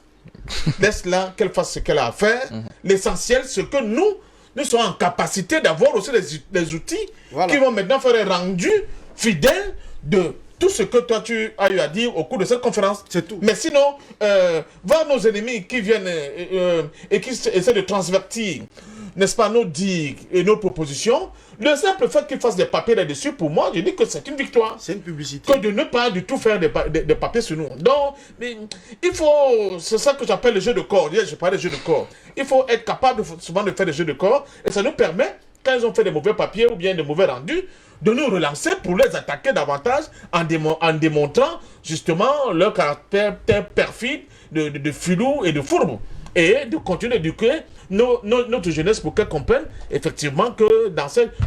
Laisse-la, qu'elle fasse ce qu'elle a à faire. L'essentiel, c'est que nous sommes en capacité d'avoir aussi des outils qui vont maintenant faire un rendu fidèle de tout ce que toi tu as eu à dire au cours de cette conférence.
C'est tout.
Mais sinon, voir nos ennemis qui viennent et qui essaient de transvertir, n'est-ce pas, nos digues et nos propositions, le simple fait qu'ils fassent des papiers là-dessus, pour moi, je dis que c'est une victoire.
C'est une publicité.
Que de ne pas du tout faire des papiers sur nous. Donc, il faut, c'est ça que j'appelle le jeu de corps. Je parlais de jeu de corps. Il faut être capable souvent de faire des jeux de corps et ça nous permet, quand ils ont fait des mauvais papiers ou bien des mauvais rendus, de nous relancer pour les attaquer davantage en démontrant justement leur caractère perfide de filou et de fourbe. Et de continuer d'éduquer notre jeunesse pour qu'elle comprenne effectivement que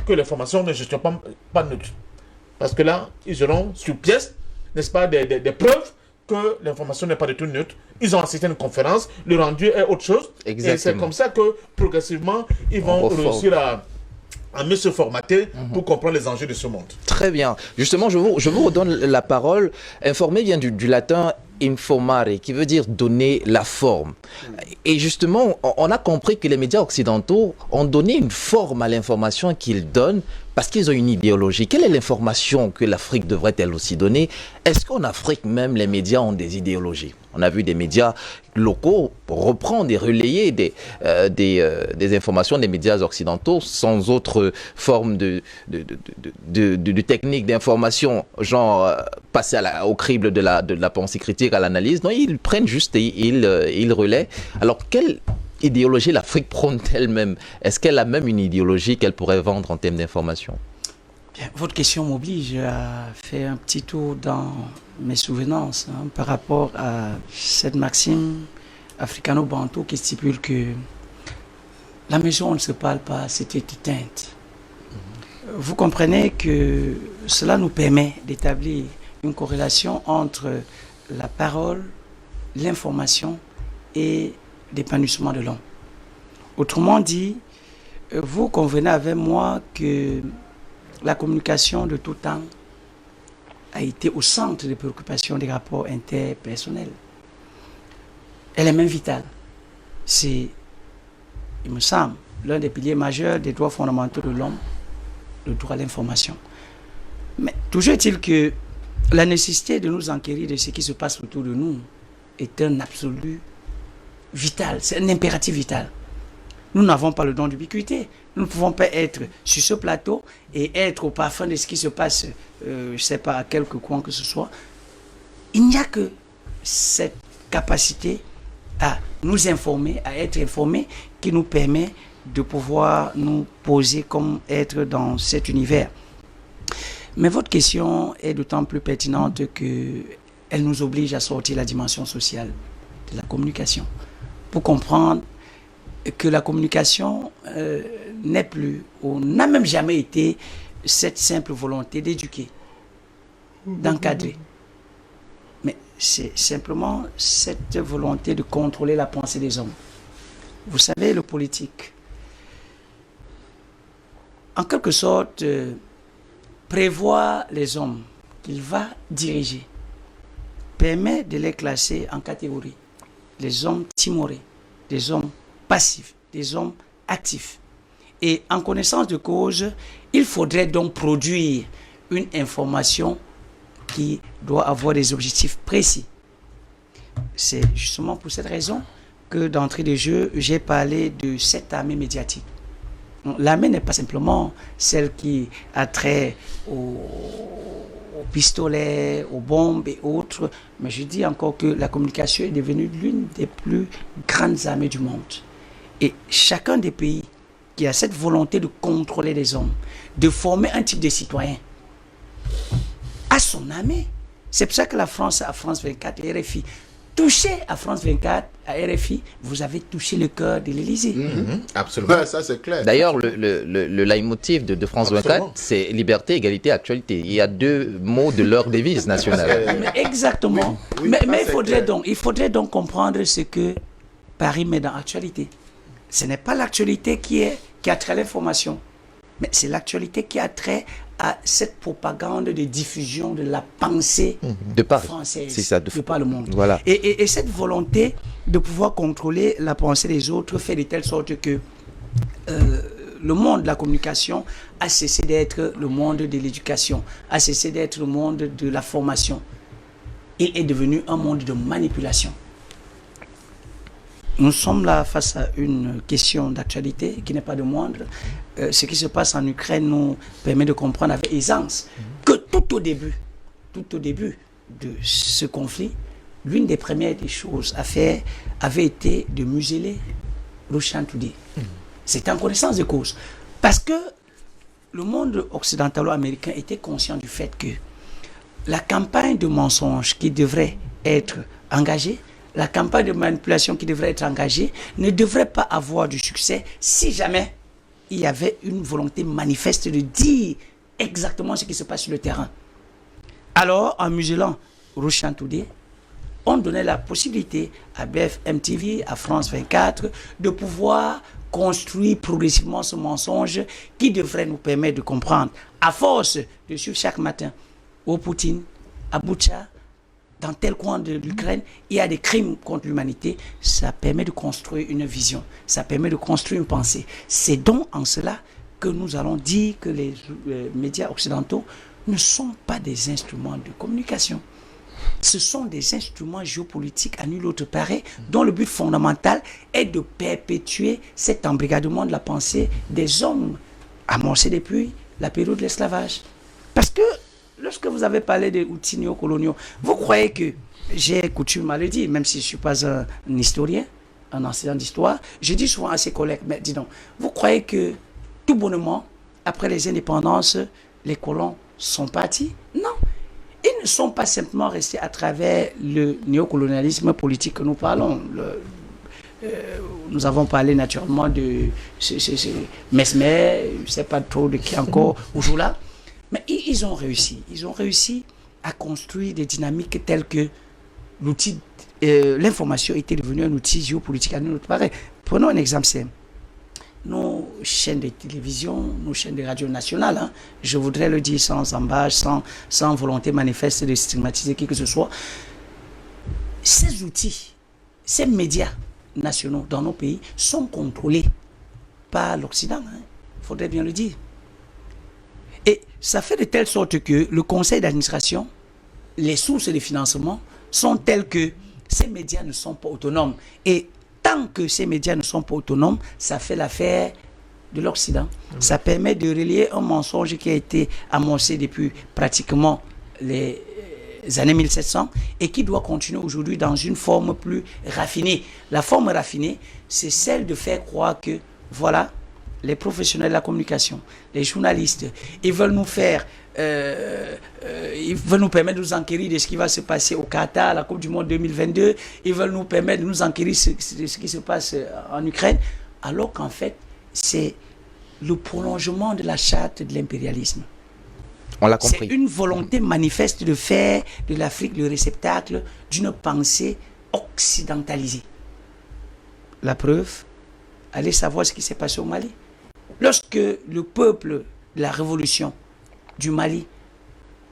que les formations ne sont pas neutres. Parce que là, ils auront sur pièce n'est-ce pas, des preuves que l'information n'est pas du tout neutre. Ils ont assisté à une conférence, le rendu est autre chose.
Exactement.
Et c'est comme ça que, progressivement, ils vont réussir à mieux se formater pour comprendre les enjeux de ce monde.
Très bien. Justement, je vous redonne la parole. Informer vient du latin informare, qui veut dire donner la forme. Et justement, on a compris que les médias occidentaux ont donné une forme à l'information qu'ils donnent parce qu'ils ont une idéologie. Quelle est l'information que l'Afrique devrait elle aussi donner? Est-ce qu'en Afrique même, les médias ont des idéologies? On a vu des médias locaux reprendre et relayer des informations des médias occidentaux sans autre forme de technique d'information, genre passer au crible de la pensée critique, à l'analyse. Non, ils prennent juste et ils relaient. Alors, quelle idéologie l'Afrique prône elle-même? Est-ce qu'elle a même une idéologie qu'elle pourrait vendre en termes d'information?
Bien, votre question m'oblige à faire un petit tour dans mes souvenances par rapport à cette maxime africano-bantou qui stipule que la maison où on ne se parle pas, c'était éteinte. Vous comprenez que cela nous permet d'établir une corrélation entre la parole, l'information et l'épanouissement de l'homme. Autrement dit, vous convenez avec moi que la communication de tout temps a été au centre des préoccupations des rapports interpersonnels. Elle est même vitale. C'est, il me semble, l'un des piliers majeurs des droits fondamentaux de l'homme, le droit à l'information. Mais toujours est-il que la nécessité de nous enquérir de ce qui se passe autour de nous est un absolu vital, c'est un impératif vital. Nous n'avons pas le don d'ubiquité. Nous ne pouvons pas être sur ce plateau et être au parfum de ce qui se passe, je ne sais pas, à quelque coin que ce soit. Il n'y a que cette capacité à nous informer, à être informés, qui nous permet de pouvoir nous poser comme être dans cet univers. Mais votre question est d'autant plus pertinente qu'elle nous oblige à sortir la dimension sociale de la communication pour comprendre que la communication n'est plus, ou n'a même jamais été, cette simple volonté d'éduquer, d'encadrer. Mais c'est simplement cette volonté de contrôler la pensée des hommes. Vous savez, le politique, en quelque sorte, prévoit les hommes qu'il va diriger, permet de les classer en catégories. Les hommes timorés, les hommes passifs, des hommes actifs. Et en connaissance de cause, il faudrait donc produire une information qui doit avoir des objectifs précis. C'est justement pour cette raison que d'entrée de jeu, j'ai parlé de cette armée médiatique. L'armée n'est pas simplement celle qui a trait aux pistolets, aux bombes et autres, mais je dis encore que la communication est devenue l'une des plus grandes armées du monde. Et chacun des pays qui a cette volonté de contrôler les hommes, de former un type de citoyen, a son armée. C'est pour ça que la France, à France 24 et RFI, touchez à France 24, à RFI, vous avez touché le cœur de l'Élysée.
Absolument.
Ouais, ça c'est clair.
D'ailleurs, le leitmotiv de France 24, c'est liberté, égalité, actualité. Il y a deux mots de leur devise nationale.
Mais exactement.
Oui,
mais
ça,
il faudrait donc comprendre ce que Paris met dans l'actualité. Ce n'est pas l'actualité qui a trait à l'information, mais c'est l'actualité qui a trait à cette propagande de diffusion de la pensée
de Paris.
française,
C'est ça,
de par le monde.
Voilà.
Et cette volonté de pouvoir contrôler la pensée des autres fait de telle sorte que le monde de la communication a cessé d'être le monde de l'éducation, a cessé d'être le monde de la formation. Il est devenu un monde de manipulation. Nous sommes là face à une question d'actualité qui n'est pas de moindre. Ce qui se passe en Ukraine nous permet de comprendre avec aisance que tout au début de ce conflit, l'une des premières des choses à faire avait été de museler Russia Today. C'était en connaissance de cause. Parce que le monde occidentalo-américain était conscient du fait que la campagne de mensonges qui devrait être engagée, la campagne de manipulation qui devrait être engagée ne devrait pas avoir du succès si jamais il y avait une volonté manifeste de dire exactement ce qui se passe sur le terrain. Alors, en muselant Rushan Today, on donnait la possibilité à BFM TV, à France 24, de pouvoir construire progressivement ce mensonge qui devrait nous permettre de comprendre, à force de suivre chaque matin au Poutine, à Boutcha, dans tel coin de l'Ukraine, il y a des crimes contre l'humanité. Ça permet de construire une vision, ça permet de construire une pensée. C'est donc en cela que nous allons dire que les médias occidentaux ne sont pas des instruments de communication. Ce sont des instruments géopolitiques à nul autre pareil, dont le but fondamental est de perpétuer cet embrigadement de la pensée des hommes amorcé depuis la période de l'esclavage. Parce que lorsque vous avez parlé des outils néocoloniaux, vous croyez que, j'ai coutume à le dire, même si je ne suis pas un historien, un enseignant d'histoire, je dis souvent à ses collègues, mais dis donc, vous croyez que tout bonnement, après les indépendances, les colons sont partis? Non. Ils ne sont pas simplement restés à travers le néocolonialisme politique que nous parlons. Nous avons parlé naturellement de Mesmer, je ne sais pas trop de qui encore, Oujoula. Mais ils ont réussi. Ils ont réussi à construire des dynamiques telles que l'outil, l'information était devenue un outil géopolitique à notre pareil. Prenons un exemple simple. Nos chaînes de télévision, nos chaînes de radio nationales, hein, je voudrais le dire sans embâche, sans volonté manifeste de stigmatiser qui que ce soit, ces outils, ces médias nationaux dans nos pays sont contrôlés par l'Occident, il faudrait bien le dire. Et ça fait de telle sorte que le conseil d'administration, les sources de financement sont telles que ces médias ne sont pas autonomes. Et tant que ces médias ne sont pas autonomes, ça fait l'affaire de l'Occident. Ça permet de relier un mensonge qui a été amorcé depuis pratiquement les années 1700 et qui doit continuer aujourd'hui dans une forme plus raffinée. La forme raffinée, c'est celle de faire croire que, voilà, les professionnels de la communication, les journalistes, ils veulent nous faire, ils veulent nous permettre de nous enquérir de ce qui va se passer au Qatar, à la Coupe du Monde 2022, ils veulent nous permettre de nous enquérir de ce qui se passe en Ukraine, alors qu'en fait, c'est le prolongement de la charte de l'impérialisme.
On l'a compris.
C'est une volonté manifeste de faire de l'Afrique le réceptacle d'une pensée occidentalisée. La preuve, allez savoir ce qui s'est passé au Mali. Lorsque le peuple de la révolution du Mali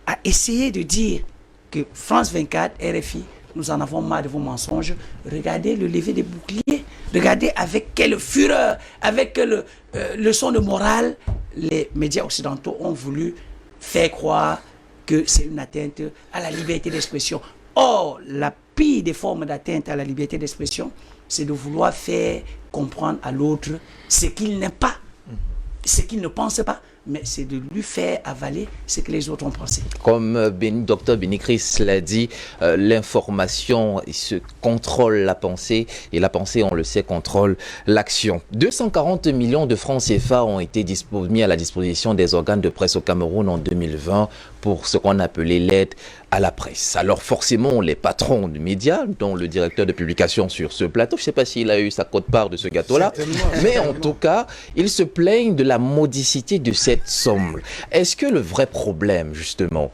a essayé de dire que France 24, RFI, nous en avons marre de vos mensonges, regardez le lever des boucliers, regardez avec quelle fureur, avec quelle leçon de morale les médias occidentaux ont voulu faire croire que c'est une atteinte à la liberté d'expression. Or, la pire des formes d'atteinte à la liberté d'expression, c'est de vouloir faire comprendre à l'autre ce qu'il n'est pas, ce qu'il ne pense pas, mais c'est de lui faire avaler ce que les autres ont pensé.
Comme Dr Benny Chris l'a dit, l'information se contrôle la pensée et la pensée, on le sait, contrôle l'action. 240 millions de francs CFA ont été mis à la disposition des organes de presse au Cameroun en 2020 pour ce qu'on appelait l'aide à la presse. Alors forcément, les patrons de médias, dont le directeur de publication sur ce plateau, je ne sais pas s'il a eu sa quote-part de ce gâteau-là, mais en tout cas, ils se plaignent de la modicité de cette somme. Est-ce que le vrai problème, justement,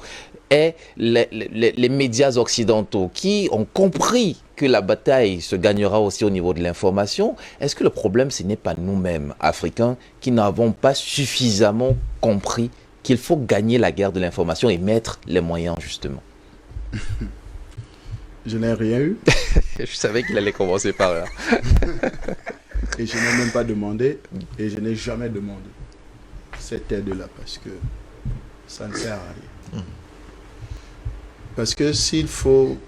est les médias occidentaux qui ont compris que la bataille se gagnera aussi au niveau de l'information? Est-ce que le problème, ce n'est pas nous-mêmes, Africains, qui n'avons pas suffisamment compris qu'il faut gagner la guerre de l'information et mettre les moyens, justement?
Je n'ai rien eu.
Je savais qu'il allait commencer par là.
Et je n'ai même pas demandé, et je n'ai jamais demandé cette aide-là, parce que ça ne sert à rien. Parce que s'il faut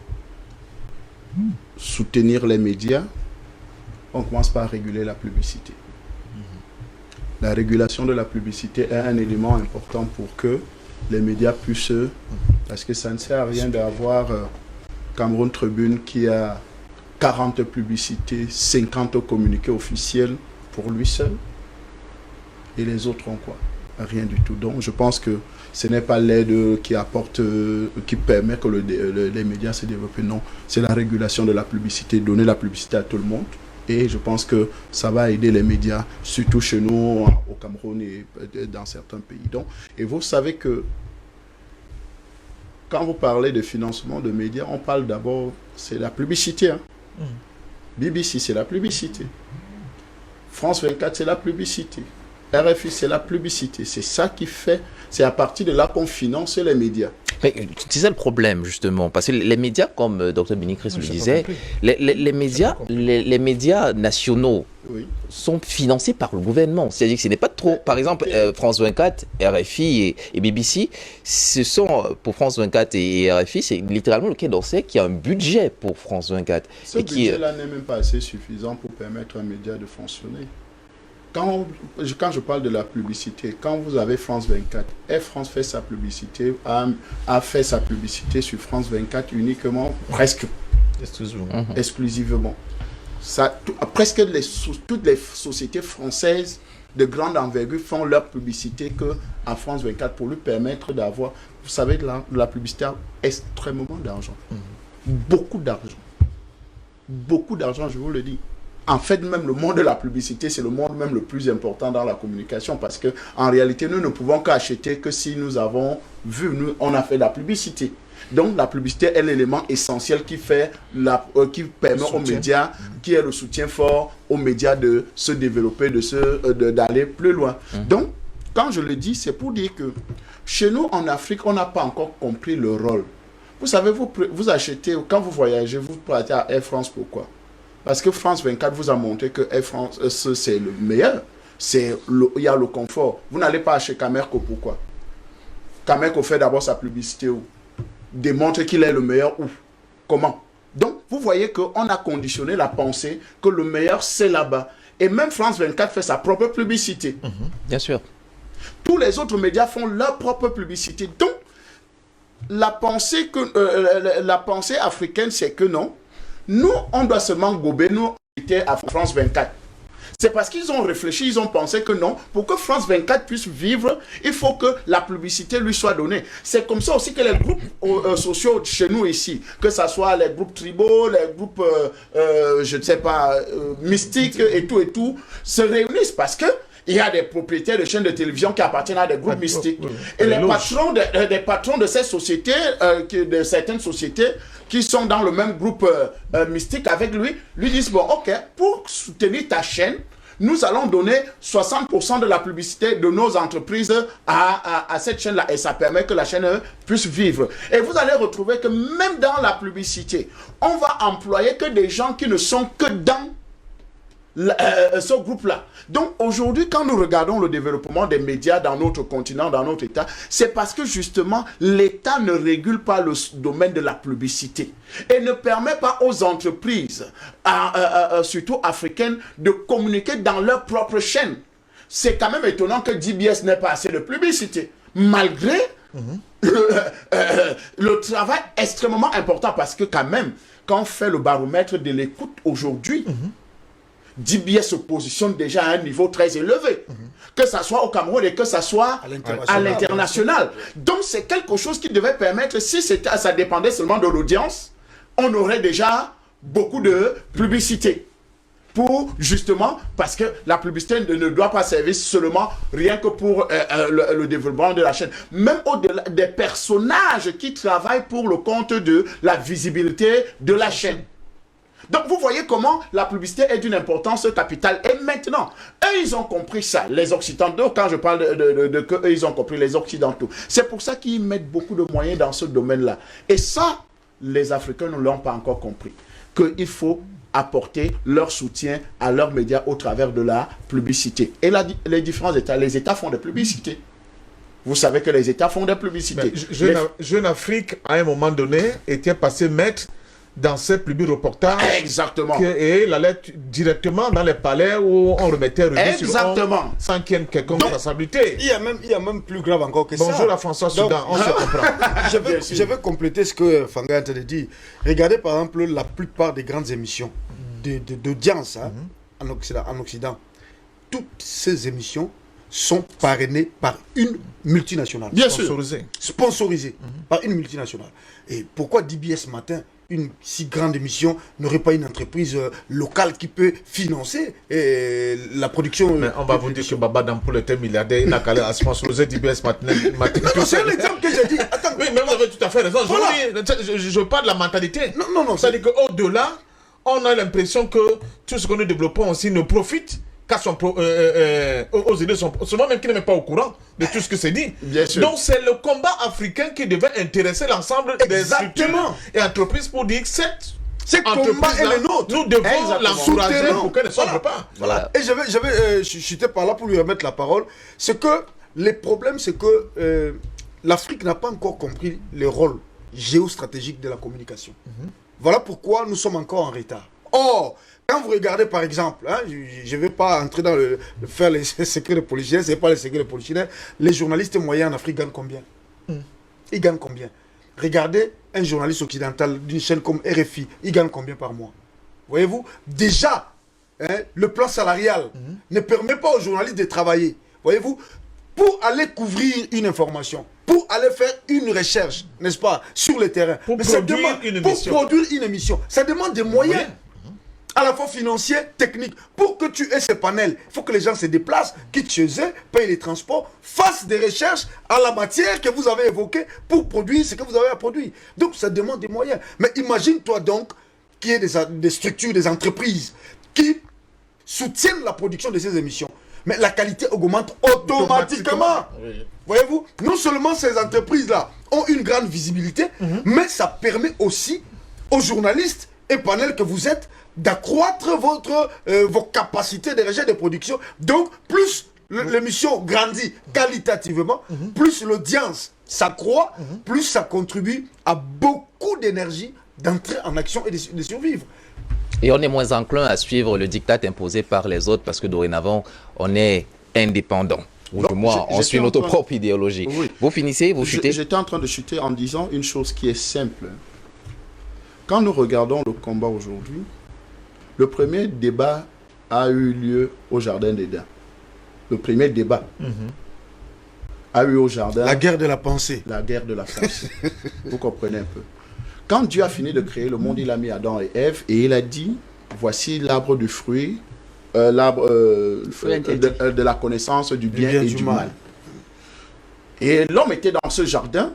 soutenir les médias, on commence par réguler la publicité. La régulation de la publicité est un élément important pour que les médias puissent... Parce que ça ne sert à rien d'avoir Cameroun Tribune qui a 40 publicités, 50 communiqués officiels pour lui seul. Et les autres ont quoi? Rien du tout. Donc je pense que ce n'est pas l'aide qui apporte, qui permet que les médias se développent. Non, c'est la régulation de la publicité, donner la publicité à tout le monde. Et je pense que ça va aider les médias, surtout chez nous, au Cameroun et dans certains pays. Donc, et vous savez que quand vous parlez de financement de médias, on parle d'abord, c'est la publicité. Hein. BBC, c'est la publicité. France 24, c'est la publicité. RFI, c'est la publicité. C'est ça qui fait, c'est à partir de là qu'on finance les médias.
Mais c'est ça le problème, justement, parce que les médias, comme Dr Bini-Chris le disait, les médias nationaux sont financés par le gouvernement. C'est-à-dire que ce n'est pas trop... Par exemple, France 24, RFI et BBC, ce sont, pour France 24 et RFI, c'est littéralement le Quai d'Orsay qui a un budget pour France 24.
Ce budget-là n'est même pas assez suffisant pour permettre à un média de fonctionner. Quand je parle de la publicité, quand vous avez France 24, Air France fait sa publicité, a fait sa publicité sur France 24 uniquement, presque exclusivement. Presque toutes les sociétés françaises de grande envergure font leur publicité à France 24 pour lui permettre d'avoir, vous savez, la publicité a extrêmement d'argent. Beaucoup d'argent. Beaucoup d'argent, je vous le dis. En fait, même le monde de la publicité, c'est le monde même le plus important dans la communication parce que en réalité, nous ne pouvons qu'acheter que si nous avons vu, on a fait la publicité. Donc, la publicité est l'élément essentiel qui permet aux médias, qui est le soutien fort aux médias de se développer, d'aller plus loin. Donc, quand je le dis, c'est pour dire que chez nous, en Afrique, on n'a pas encore compris le rôle. Vous savez, vous achetez, quand vous voyagez, vous partez à Air France, pourquoi? Parce que France 24 vous a montré que Air France, c'est le meilleur. Il y a le confort. Vous n'allez pas chez Camerco, pourquoi? Camerco fait d'abord sa publicité où? Démontre qu'il est le meilleur où? Comment? Donc, vous voyez qu'on a conditionné la pensée que le meilleur, c'est là-bas. Et même France 24 fait sa propre publicité.
Bien sûr.
Tous les autres médias font leur propre publicité. Donc, la pensée africaine, c'est que non. Nous, on doit seulement gober, nous, à France 24. C'est parce qu'ils ont réfléchi, ils ont pensé que non, pour que France 24 puisse vivre, il faut que la publicité lui soit donnée. C'est comme ça aussi que les groupes sociaux chez nous ici, que ce soit les groupes tribaux, les groupes, je ne sais pas, mystiques et tout, se réunissent parce que il y a des propriétaires de chaînes de télévision qui appartiennent à des groupes mystiques. Et les patrons de ces sociétés, de certaines sociétés qui sont dans le même groupe mystique avec lui disent, bon, ok, pour soutenir ta chaîne, nous allons donner 60% de la publicité de nos entreprises à cette chaîne-là. Et ça permet que la chaîne puisse vivre. Et vous allez retrouver que même dans la publicité, on va employer que des gens qui ne sont que dans ce groupe-là. Donc aujourd'hui, quand nous regardons le développement des médias dans notre continent, dans notre État, c'est parce que justement l'État ne régule pas le domaine de la publicité et ne permet pas aux entreprises, surtout africaines, de communiquer dans leur propre chaîne. C'est quand même étonnant que DBS n'ait pas assez de publicité, malgré le travail extrêmement important, parce que quand même, quand on fait le baromètre de l'écoute aujourd'hui, DBS se positionne déjà à un niveau très élevé, que ça soit au Cameroun et que ça soit à l'international. Donc c'est quelque chose qui devait permettre, si ça dépendait seulement de l'audience, on aurait déjà beaucoup de publicité. Pour justement, parce que la publicité ne doit pas servir seulement rien que pour le développement de la chaîne. Même au-delà des personnages qui travaillent pour le compte de la visibilité de la chaîne. Donc, vous voyez comment la publicité est d'une importance capitale. Et maintenant, eux, ils ont compris ça, les Occidentaux. Quand je parle que eux, ils ont compris, les Occidentaux. C'est pour ça qu'ils mettent beaucoup de moyens dans ce domaine-là. Et ça, les Africains ne l'ont pas encore compris. Qu'il faut apporter leur soutien à leurs médias au travers de la publicité. Et les différents États, les États font des publicités. Vous savez que les États font des publicités.
Jeune Afrique, à un moment donné, était passé maître dans ces publics reportages.
Exactement.
Et il allait directement dans les palais où on remettait
exactement.
Sans qu'il y ait quelconque responsabilité.
Il y a même plus grave encore que ça.
Bonjour à François Soudan, on se comprend.
Je vais compléter ce que Fanga est en train de dire. Regardez par exemple la plupart des grandes émissions d'audience en Occident. Toutes ces émissions sont parrainées par une multinationale.
Bien
sponsorisées par une multinationale. Et pourquoi DBS matin une si grande émission n'aurait pas une entreprise locale qui peut financer la production.
Mais on va vous dire que Baba Dampoul était milliardaire, il n'a qu'à aller à sponsoriser DBS Matin.
C'est l'exemple que j'ai dit. Attends.
Oui, mais vous avez tout à fait raison.
Voilà.
Je parle de la mentalité.
Non.
C'est-à-dire qu'au-delà, on a l'impression que tout ce que nous développons aussi ne profite aux idées, souvent même qui n'est même pas au courant de tout ce que c'est dit.
Bien sûr.
Donc c'est le combat africain qui devait intéresser l'ensemble des structures et entreprises pour dire que
ce combat est le nôtre.
Nous devons l'encourager pour qu'elle ne sombre pas.
Voilà. Et j'étais par là pour lui remettre la parole. C'est que le problème, c'est que l'Afrique n'a pas encore compris le rôle géostratégique de la communication. Voilà pourquoi nous sommes encore en retard. Or, quand vous regardez par exemple, hein, je ne vais pas entrer dans faire les secrets de polichinelle, ce n'est pas les secrets de polichinelle, les journalistes moyens en Afrique gagnent combien? Ils gagnent combien? Regardez un journaliste occidental d'une chaîne comme RFI, il gagne combien par mois? Voyez-vous? Déjà, hein, le plan salarial ne permet pas aux journalistes de travailler. Voyez-vous? Pour aller couvrir une information, pour aller faire une recherche, n'est-ce pas, sur le terrain.
Pour produire
une émission, ça demande des moyens. À la fois financiers, techniques. Pour que tu aies ces panels, il faut que les gens se déplacent, quittent chez eux, payent les transports, fassent des recherches à la matière que vous avez évoquée pour produire ce que vous avez à produire. Donc ça demande des moyens. Mais imagine-toi donc qu'il y ait des structures, des entreprises qui soutiennent la production de ces émissions. Mais la qualité augmente automatiquement.
Oui.
Voyez-vous, non seulement ces entreprises-là ont une grande visibilité, mais ça permet aussi aux journalistes et panels que vous êtes d'accroître vos capacités de recherche et de production. Donc, plus l'émission grandit qualitativement, plus l'audience s'accroît, plus ça contribue à beaucoup d'énergie d'entrer en action et de survivre.
Et on est moins enclin à suivre le diktat imposé par les autres parce que dorénavant, on est indépendant. Ou du moins, on suit notre propre idéologie.
Oui.
Vous finissez, vous chutez.
J'étais en train de chuter en disant une chose qui est simple. Quand nous regardons le combat aujourd'hui, le premier débat a eu lieu au Jardin d'Éden. Le premier débat a eu au Jardin...
La guerre de la pensée.
La guerre de la pensée. Vous comprenez un peu. Quand Dieu a fini de créer le monde, il a mis Adam et Ève et il a dit, voici l'arbre du fruit, l'arbre de la connaissance du bien et du mal. Et l'homme était dans ce jardin,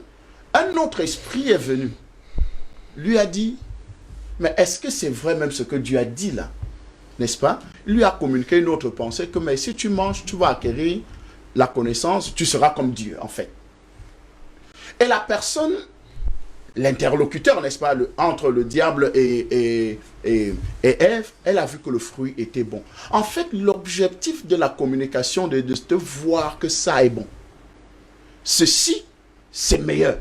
un autre esprit est venu, lui a dit, mais est-ce que c'est vrai même ce que Dieu a dit là? N'est-ce pas? Il lui a communiqué une autre pensée que mais si tu manges, tu vas acquérir la connaissance, tu seras comme Dieu en fait. Et la personne, l'interlocuteur, n'est-ce pas, entre le diable et Ève, elle a vu que le fruit était bon. En fait, l'objectif de la communication, de voir que ça est bon. Ceci, c'est meilleur.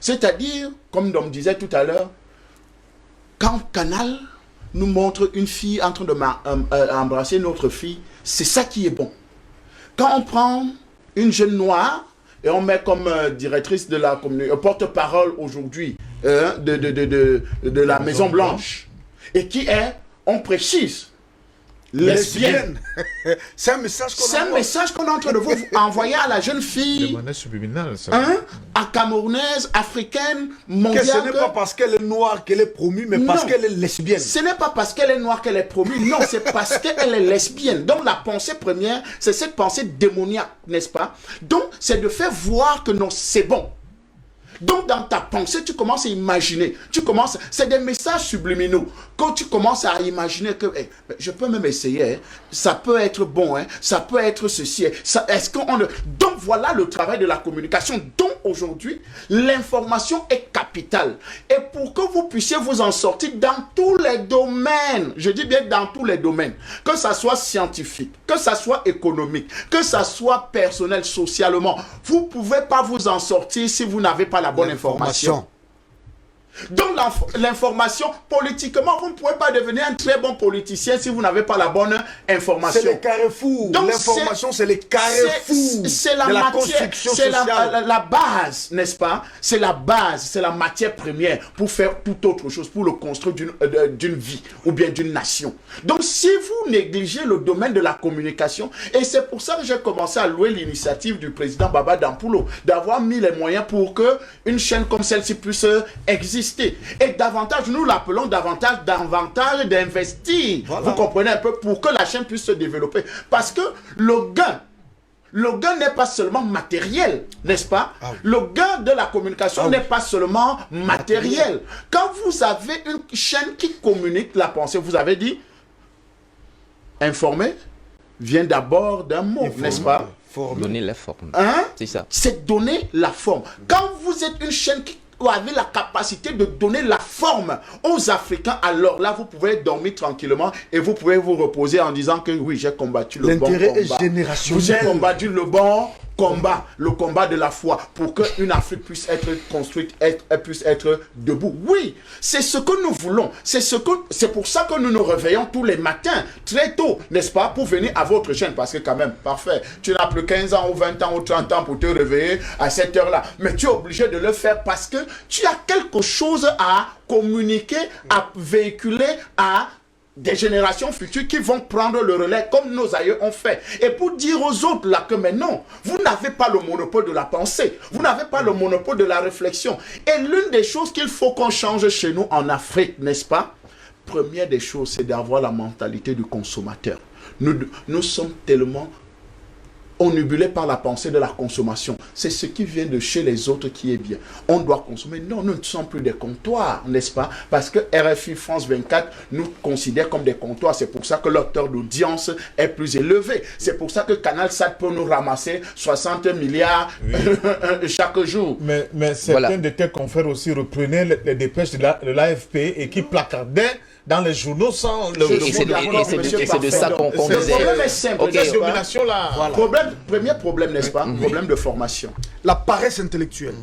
C'est-à-dire, comme on disait tout à l'heure, quand Canal nous montre une fille en train d'embrasser une autre fille, c'est ça qui est bon. Quand on prend une jeune noire et on met comme directrice de la communauté, porte-parole aujourd'hui de la Maison Blanche, et qui est, on précise, lesbienne.
C'est un message
qu'on est en train de vous envoyer à la jeune fille.
De manière subliminale, ça.
À camerounaise, africaine, mondiale.
Que ce n'est pas parce qu'elle est noire qu'elle est promue, mais parce qu'elle est lesbienne.
Ce n'est pas parce qu'elle est noire qu'elle est promue, non, c'est parce qu'elle est lesbienne. Donc la pensée première, c'est cette pensée démoniaque, n'est-ce pas? Donc c'est de faire voir que non, c'est bon. Donc, dans ta pensée, tu commences à imaginer. C'est des messages subliminaux. Quand tu commences à imaginer que, je peux même essayer, ça peut être bon, ça peut être ceci. Donc, voilà le travail de la communication. Donc, aujourd'hui, l'information est capitale. Et pour que vous puissiez vous en sortir dans tous les domaines, je dis bien dans tous les domaines, que ça soit scientifique, que ça soit économique, que ça soit personnel, socialement, vous ne pouvez pas vous en sortir si vous n'avez pas la bonne information. Donc l'information, politiquement, vous ne pouvez pas devenir un très bon politicien si vous n'avez pas la bonne information.
C'est les carrefours. L'information, c'est les carrefours de la construction sociale.
La base, n'est-ce pas? C'est la base, c'est la matière première pour faire toute autre chose, pour le construire d'une vie ou bien d'une nation. Donc si vous négligez le domaine de la communication, et c'est pour ça que j'ai commencé à louer l'initiative du président Baba Dampoul d'avoir mis les moyens pour que une chaîne comme celle-ci puisse exister. exister. Et davantage, nous l'appelons davantage d'investir.
Voilà.
Vous comprenez un peu, pour que la chaîne puisse se développer. Parce que le gain n'est pas seulement matériel, n'est-ce pas?
Ah oui.
Le gain de la communication n'est pas seulement matériel. Quand vous avez une chaîne qui communique la pensée, vous avez dit, informer vient d'abord d'un mot, n'est-ce pas?
Donner la forme.
Hein?
C'est ça.
C'est donner la forme. Quand vous êtes une chaîne qui avez la capacité de donner la forme aux Africains, alors là, vous pouvez dormir tranquillement et vous pouvez vous reposer en disant que oui, j'ai combattu le bon combat.
L'intérêt est générationnel.
J'ai combattu le bon combat, le combat de la foi, pour qu'une Afrique puisse être construite, puisse être debout. Oui, c'est ce que nous voulons. C'est pour ça que nous nous réveillons tous les matins, très tôt, n'est-ce pas, pour venir à votre chaîne, parce que quand même, parfait, tu n'as plus 15 ans ou 20 ans ou 30 ans pour te réveiller à cette heure-là, mais tu es obligé de le faire parce que tu as quelque chose à communiquer, à véhiculer, à des générations futures qui vont prendre le relais comme nos aïeux ont fait. Et pour dire aux autres là que mais non, vous n'avez pas le monopole de la pensée, vous n'avez pas le monopole de la réflexion. Et l'une des choses qu'il faut qu'on change chez nous en Afrique, n'est-ce pas? Première des choses, c'est d'avoir la mentalité du consommateur. Nous sommes tellement omnibulés par la pensée de la consommation. C'est ce qui vient de chez les autres qui est bien. On doit consommer. Non, nous ne sommes plus des comptoirs, n'est-ce pas? Parce que RFI France 24 nous considère comme des comptoirs. C'est pour ça que leur taux d'audience est plus élevé. C'est pour ça que Canal Sat peut nous ramasser 60 milliards chaque jour.
Mais certains de tes confrères aussi reprenaient les dépêches de l'AFP et qui placardaient dans les journaux sans le
Et c'est de ça qu'on disait.
Le problème est simple.
Ok.
Cette domination-là.
Voilà.
Premier problème, n'est-ce pas? Problème de formation.
La paresse intellectuelle.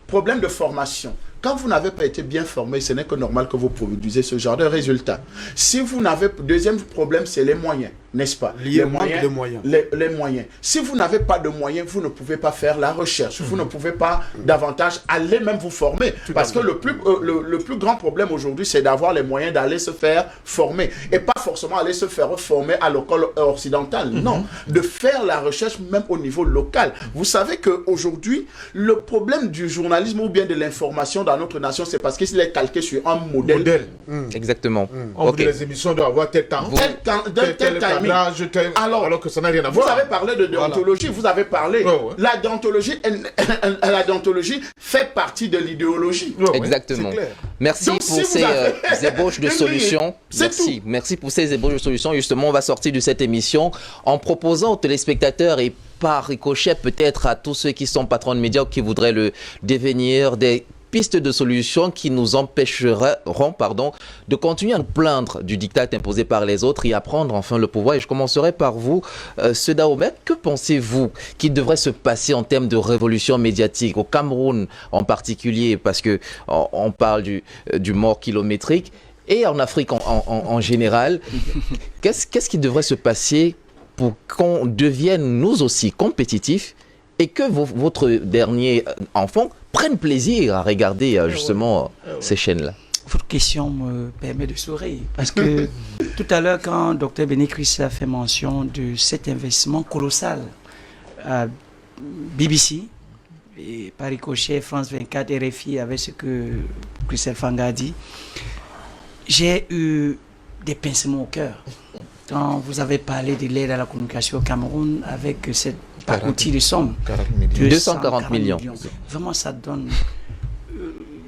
Problème de formation. Quand vous n'avez pas été bien formé, ce n'est que normal que vous produisez ce genre de résultats. Si vous n'avez... Deuxième problème, c'est les moyens, n'est-ce pas?
Les moyens.
Les moyens. Si vous n'avez pas de moyens, vous ne pouvez pas faire la recherche. Vous ne pouvez pas davantage aller même vous former. Parce que le plus grand problème aujourd'hui, c'est d'avoir les moyens d'aller se faire former. Et pas forcément aller se faire former à l'école occidentale. Non. De faire la recherche même au niveau local. Vous savez qu'aujourd'hui, le problème du journalisme ou bien de l'information dans notre nation, c'est parce qu'il est calqué sur un modèle.
Exactement.
On dit les émissions doivent avoir tel temps.
Tel timing.
Alors que ça n'a rien à voir.
Vous avez parlé de déontologie, vous avez parlé. La déontologie fait partie de l'idéologie.
Exactement. Merci
Donc,
pour
si
ces
vous avez
ébauches de solutions. Merci pour ces ébauches de solutions. Justement, on va sortir de cette émission en proposant aux téléspectateurs et par ricochet peut-être à tous ceux qui sont patrons de médias ou qui voudraient le devenir des pistes de solutions qui nous empêcheront de continuer à nous plaindre du diktat imposé par les autres et à prendre enfin le pouvoir. Et je commencerai par vous, Seda Ahmed. Que pensez-vous qu'il devrait se passer en termes de révolution médiatique au Cameroun en particulier, parce que on parle du mort kilométrique, et en Afrique en général? Qu'est-ce qui devrait se passer pour qu'on devienne nous aussi compétitifs et que votre dernier enfant prenne plaisir à regarder justement ces chaînes-là?
Votre question me permet de sourire parce que tout à l'heure, quand Dr Béni Christ a fait mention de cet investissement colossal à BBC et par ricochet France 24 RFI avec ce que Christelle Fanga a dit, j'ai eu des pincements au cœur quand vous avez parlé de l'aide à la communication au Cameroun avec cette outil de somme
240 millions.
Vraiment, ça donne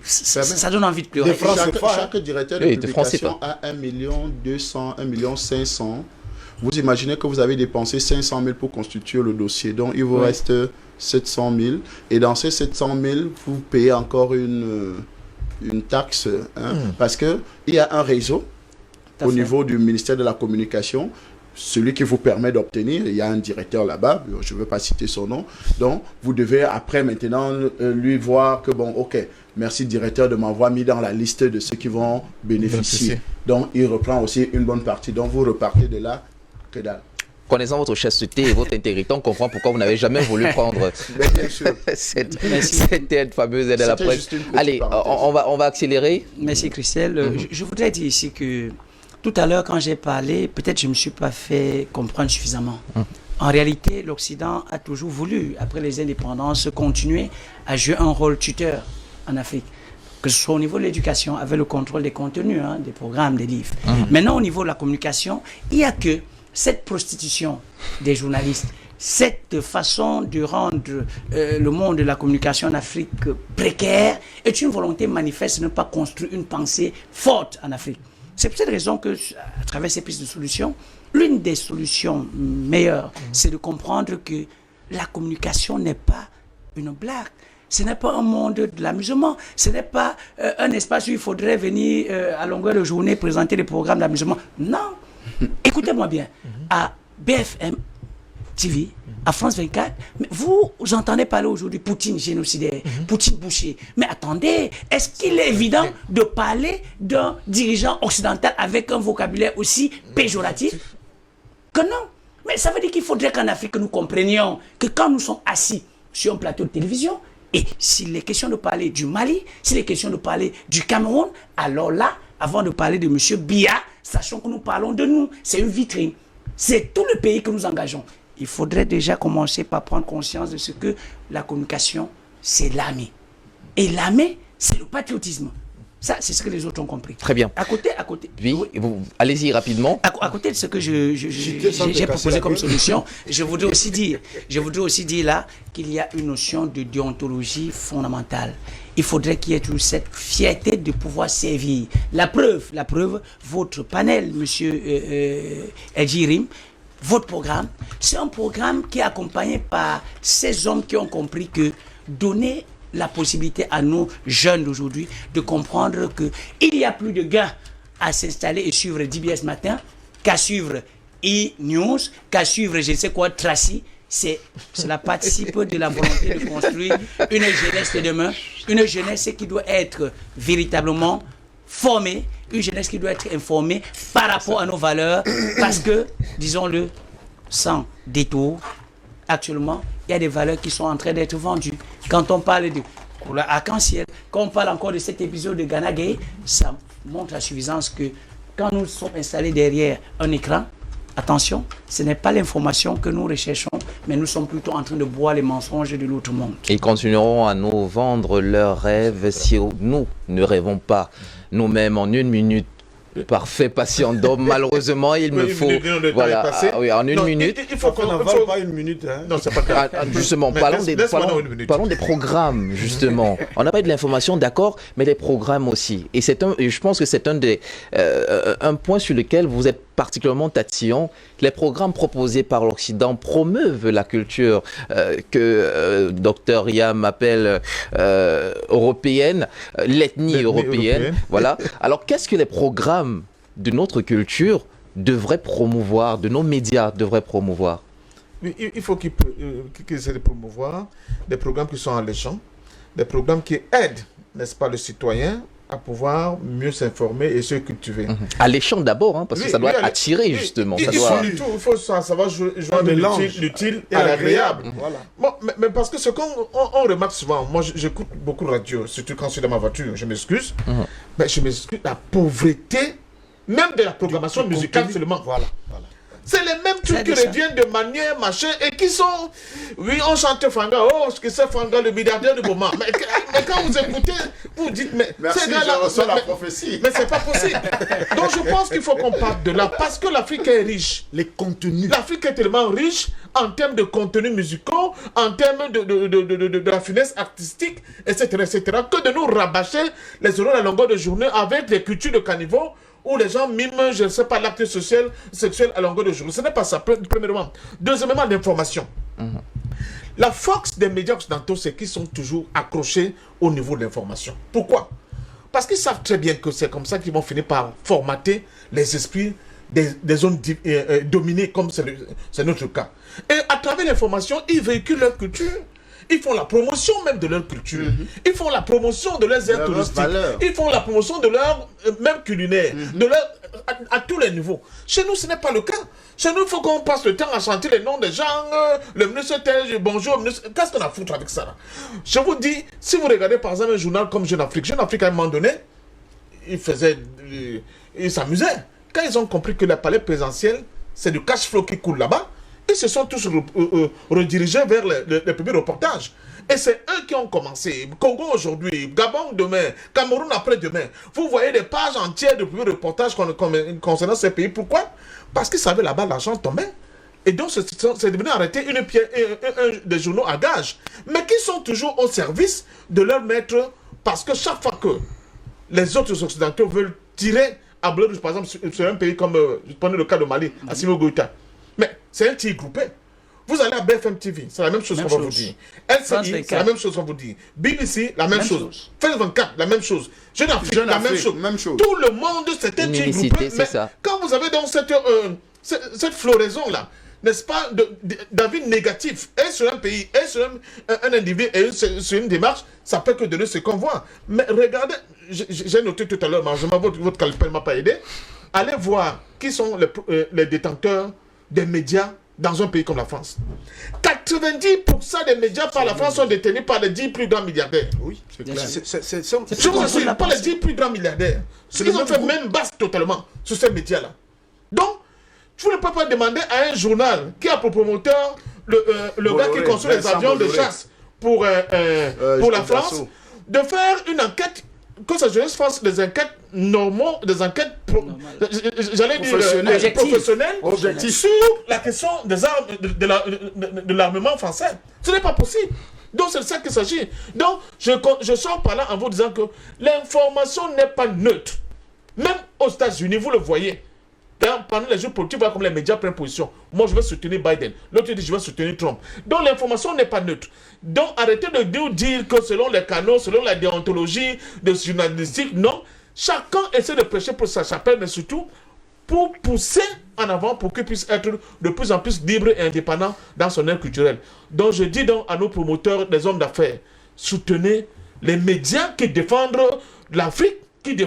ça donne envie de pleurer.
Chaque directeur de publication a 1 200 000, 1 500 000. Vous imaginez que vous avez dépensé 500 000 pour constituer le dossier, donc il vous reste 700 000, et dans ces 700 000 vous payez encore une taxe, parce que il y a un réseau au niveau du ministère de la Communication, celui qui vous permet d'obtenir, il y a un directeur là-bas, je ne veux pas citer son nom, donc vous devez après maintenant lui voir que bon, ok, merci directeur de m'avoir mis dans la liste de ceux qui vont bénéficier. Donc il reprend aussi une bonne partie, donc vous repartez de là, que dalle.
Connaissant votre chasteté et votre intégrité, on comprend pourquoi vous n'avez jamais voulu prendre cette aide, fameuse aide à la presse. Allez, on va accélérer.
Merci Christelle. Je voudrais dire ici que tout à l'heure, quand j'ai parlé, peut-être je ne me suis pas fait comprendre suffisamment. En réalité, l'Occident a toujours voulu, après les indépendances, continuer à jouer un rôle tuteur en Afrique. que ce soit au niveau de l'éducation, avec le contrôle des contenus, hein, des programmes, des livres. Maintenant, au niveau de la communication, il n'y a que cette prostitution des journalistes, cette façon de rendre le monde de la communication en Afrique précaire est une volonté manifeste de ne pas construire une pensée forte en Afrique. C'est pour cette raison que, à travers ces pistes de solutions, l'une des solutions meilleures, c'est de comprendre que la communication n'est pas une blague. Ce n'est pas un monde de l'amusement. Ce n'est pas un espace où il faudrait venir à longueur de journée présenter des programmes d'amusement. Non. Écoutez-moi bien. À BFM TV, à France 24, mais vous entendez parler aujourd'hui Poutine génocidaire, Poutine boucher. Mais attendez, est-ce qu'il est évident de parler d'un dirigeant occidental avec un vocabulaire aussi péjoratif? Que non. Mais ça veut dire qu'il faudrait qu'en Afrique, nous comprenions que quand nous sommes assis sur un plateau de télévision, et s'il est question de parler du Mali, s'il est question de parler du Cameroun, alors là, avant de parler de M. Biya, sachons que nous parlons de nous. C'est une vitrine. C'est tout le pays que nous engageons. Il faudrait déjà commencer par prendre conscience de ce que la communication, c'est l'armée. Et l'armée, c'est le patriotisme. Ça, c'est ce que les autres ont compris.
Très bien.
À côté.
Oui, allez-y rapidement.
À côté de ce que j'ai proposé comme solution, je voudrais aussi dire là qu'il y a une notion de déontologie fondamentale. Il faudrait qu'il y ait toujours cette fierté de pouvoir servir. La preuve, votre panel, monsieur Eljirim, votre programme, c'est un programme qui est accompagné par ces hommes qui ont compris que donner la possibilité à nos jeunes d'aujourd'hui de comprendre qu'il y a plus de gain à s'installer et suivre DBS Matin qu'à suivre E-News, qu'à suivre je ne sais quoi, Tracy. Cela participe de la volonté de construire une jeunesse de demain, une jeunesse qui doit être véritablement formée, une jeunesse qui doit être informée par rapport à nos valeurs, parce que, disons-le, sans détour, actuellement, il y a des valeurs qui sont en train d'être vendues. Quand on parle de arc-en-ciel, quand on parle encore de cet épisode de Ghana Gay, ça montre la suffisance que quand nous sommes installés derrière un écran, attention, ce n'est pas l'information que nous recherchons, mais nous sommes plutôt en train de boire les mensonges de l'autre monde.
Ils continueront à nous vendre leurs rêves si nous ne rêvons pas nous-mêmes en une minute. Parfait patient d'homme, malheureusement il me faut voilà, en une minute.
Il faut qu'on n'avale pas une minute. Hein.
Non, c'est pas grave.
Justement, parlons des programmes, justement. On n'a pas eu de l'information, d'accord, mais des programmes aussi. Et je pense que c'est un point sur lequel vous êtes particulièrement tatillon. Les programmes proposés par l'Occident promeuvent la culture que Dr Yam appelle européenne, l'ethnie européenne. Voilà. Alors, qu'est-ce que les programmes de notre culture devraient promouvoir, de nos médias devraient promouvoir?
Il faut qu'ils essaient de promouvoir des programmes qui sont alléchants, des programmes qui aident, n'est-ce pas, le citoyen à pouvoir mieux s'informer et se cultiver.
Alléchant d'abord, hein, parce que ça doit attirer, justement.
Il faut savoir joindre l'utile à l'agréable. Voilà. Bon, mais parce que ce qu'on remarque souvent, moi j'écoute beaucoup de radio, surtout quand je suis dans ma voiture, je m'excuse, mais je m'excuse, la pauvreté, même de la programmation musicale seulement. Voilà. C'est les mêmes trucs qui reviennent de manière, machin, et qui sont... Oui, on chante Fanga, oh, ce que c'est Fanga, le milliardaire du moment. Mais quand vous écoutez, vous dites, mais...
Merci, je reçois la prophétie.
Mais c'est pas possible. Donc je pense qu'il faut qu'on parte de là, parce que l'Afrique est riche.
Les contenus.
L'Afrique est tellement riche en termes de contenus musicaux, en termes de la finesse artistique, etc., que de nous rabâcher les euros à la longueur de journée avec des cultures de caniveau, où les gens miment, je ne sais pas, l'acte sexuel à longueur de journée. Ce n'est pas ça, premièrement. Deuxièmement, l'information. La force des médias occidentaux, c'est qu'ils sont toujours accrochés au niveau de l'information. Pourquoi? Parce qu'ils savent très bien que c'est comme ça qu'ils vont finir par formater les esprits des zones dominées, comme c'est notre cas. Et à travers l'information, ils véhiculent leur culture. Ils font la promotion même de leur culture. Ils font la promotion de leurs aires touristiques. Ils font la promotion de leur même culinaire, de leur, à tous les niveaux. Chez nous, ce n'est pas le cas. Chez nous, il faut qu'on passe le temps à chanter les noms des gens, le ministre tel, bonjour, qu'est-ce qu'on a à foutre avec ça là? Je vous dis, si vous regardez par exemple un journal comme Jeune Afrique à un moment donné, ils s'amusaient. Quand ils ont compris que le palais présidentiel, c'est du cash flow qui coule là-bas, ils se sont tous redirigés vers les premiers reportages. Et c'est eux qui ont commencé. Congo aujourd'hui, Gabon demain, Cameroun après-demain. Vous voyez des pages entières de reportages concernant ces pays. Pourquoi? Parce qu'ils savaient là-bas l'argent tombait. Et donc, c'est devenu arrêter des journaux à gage. Mais qui sont toujours au service de leur maître. Parce que chaque fois que les autres occidentaux veulent tirer à bleu rouge, par exemple, sur un pays comme, je prenais le cas de Mali, Assimi Goïta. Mais c'est un tir groupé. Vous allez à BFM TV, c'est la même chose qu'on va vous dire. LCI, c'est la même chose qu'on vous dit. BBC, la même chose. France 24, la même chose. Jeune Afrique, la même chose. Tout le monde, c'était un tir groupé. Mais quand vous avez donc cette floraison-là, n'est-ce pas, d'avis négatif, et sur un pays, et sur un individu, et sur une démarche, ça peut que donner ce qu'on voit. Mais regardez, j'ai noté tout à l'heure, malheureusement, votre calepin ne m'a pas aidé. Allez voir qui sont les détenteurs des médias dans un pays comme la France. 90% des médias par la France sont détenus par les 10 plus grands milliardaires. Oui, c'est clair. Je vous assure, pas les 10 plus grands milliardaires. Ils ont fait même base totalement sur ces médias-là. Donc, vous ne pouvez pas demander à un journal qui a pour promoteur le gars qui construit les avions de chasse pour la France de faire une enquête, que sa jeunesse fasse des enquêtes normaux, des enquêtes j'allais dire professionnelles sur la question des armes, de l'armement français. Ce n'est pas possible. Donc c'est de ça qu'il s'agit. Donc je sors par là en vous disant que l'information n'est pas neutre. Même aux États-Unis, vous le voyez. Pendant les jours politiques, voilà comme les médias prennent position. Moi, je vais soutenir Biden. L'autre dit, je vais soutenir Trump. Donc, l'information n'est pas neutre. Donc, arrêtez de dire que selon les canaux, selon la déontologie de journalistique, non. Chacun essaie de prêcher pour sa chapelle, mais surtout pour pousser en avant, pour qu'il puisse être de plus en plus libre et indépendant dans son aire culturelle. Donc, je dis donc à nos promoteurs, les hommes d'affaires, soutenez les médias qui défendent l'Afrique, qui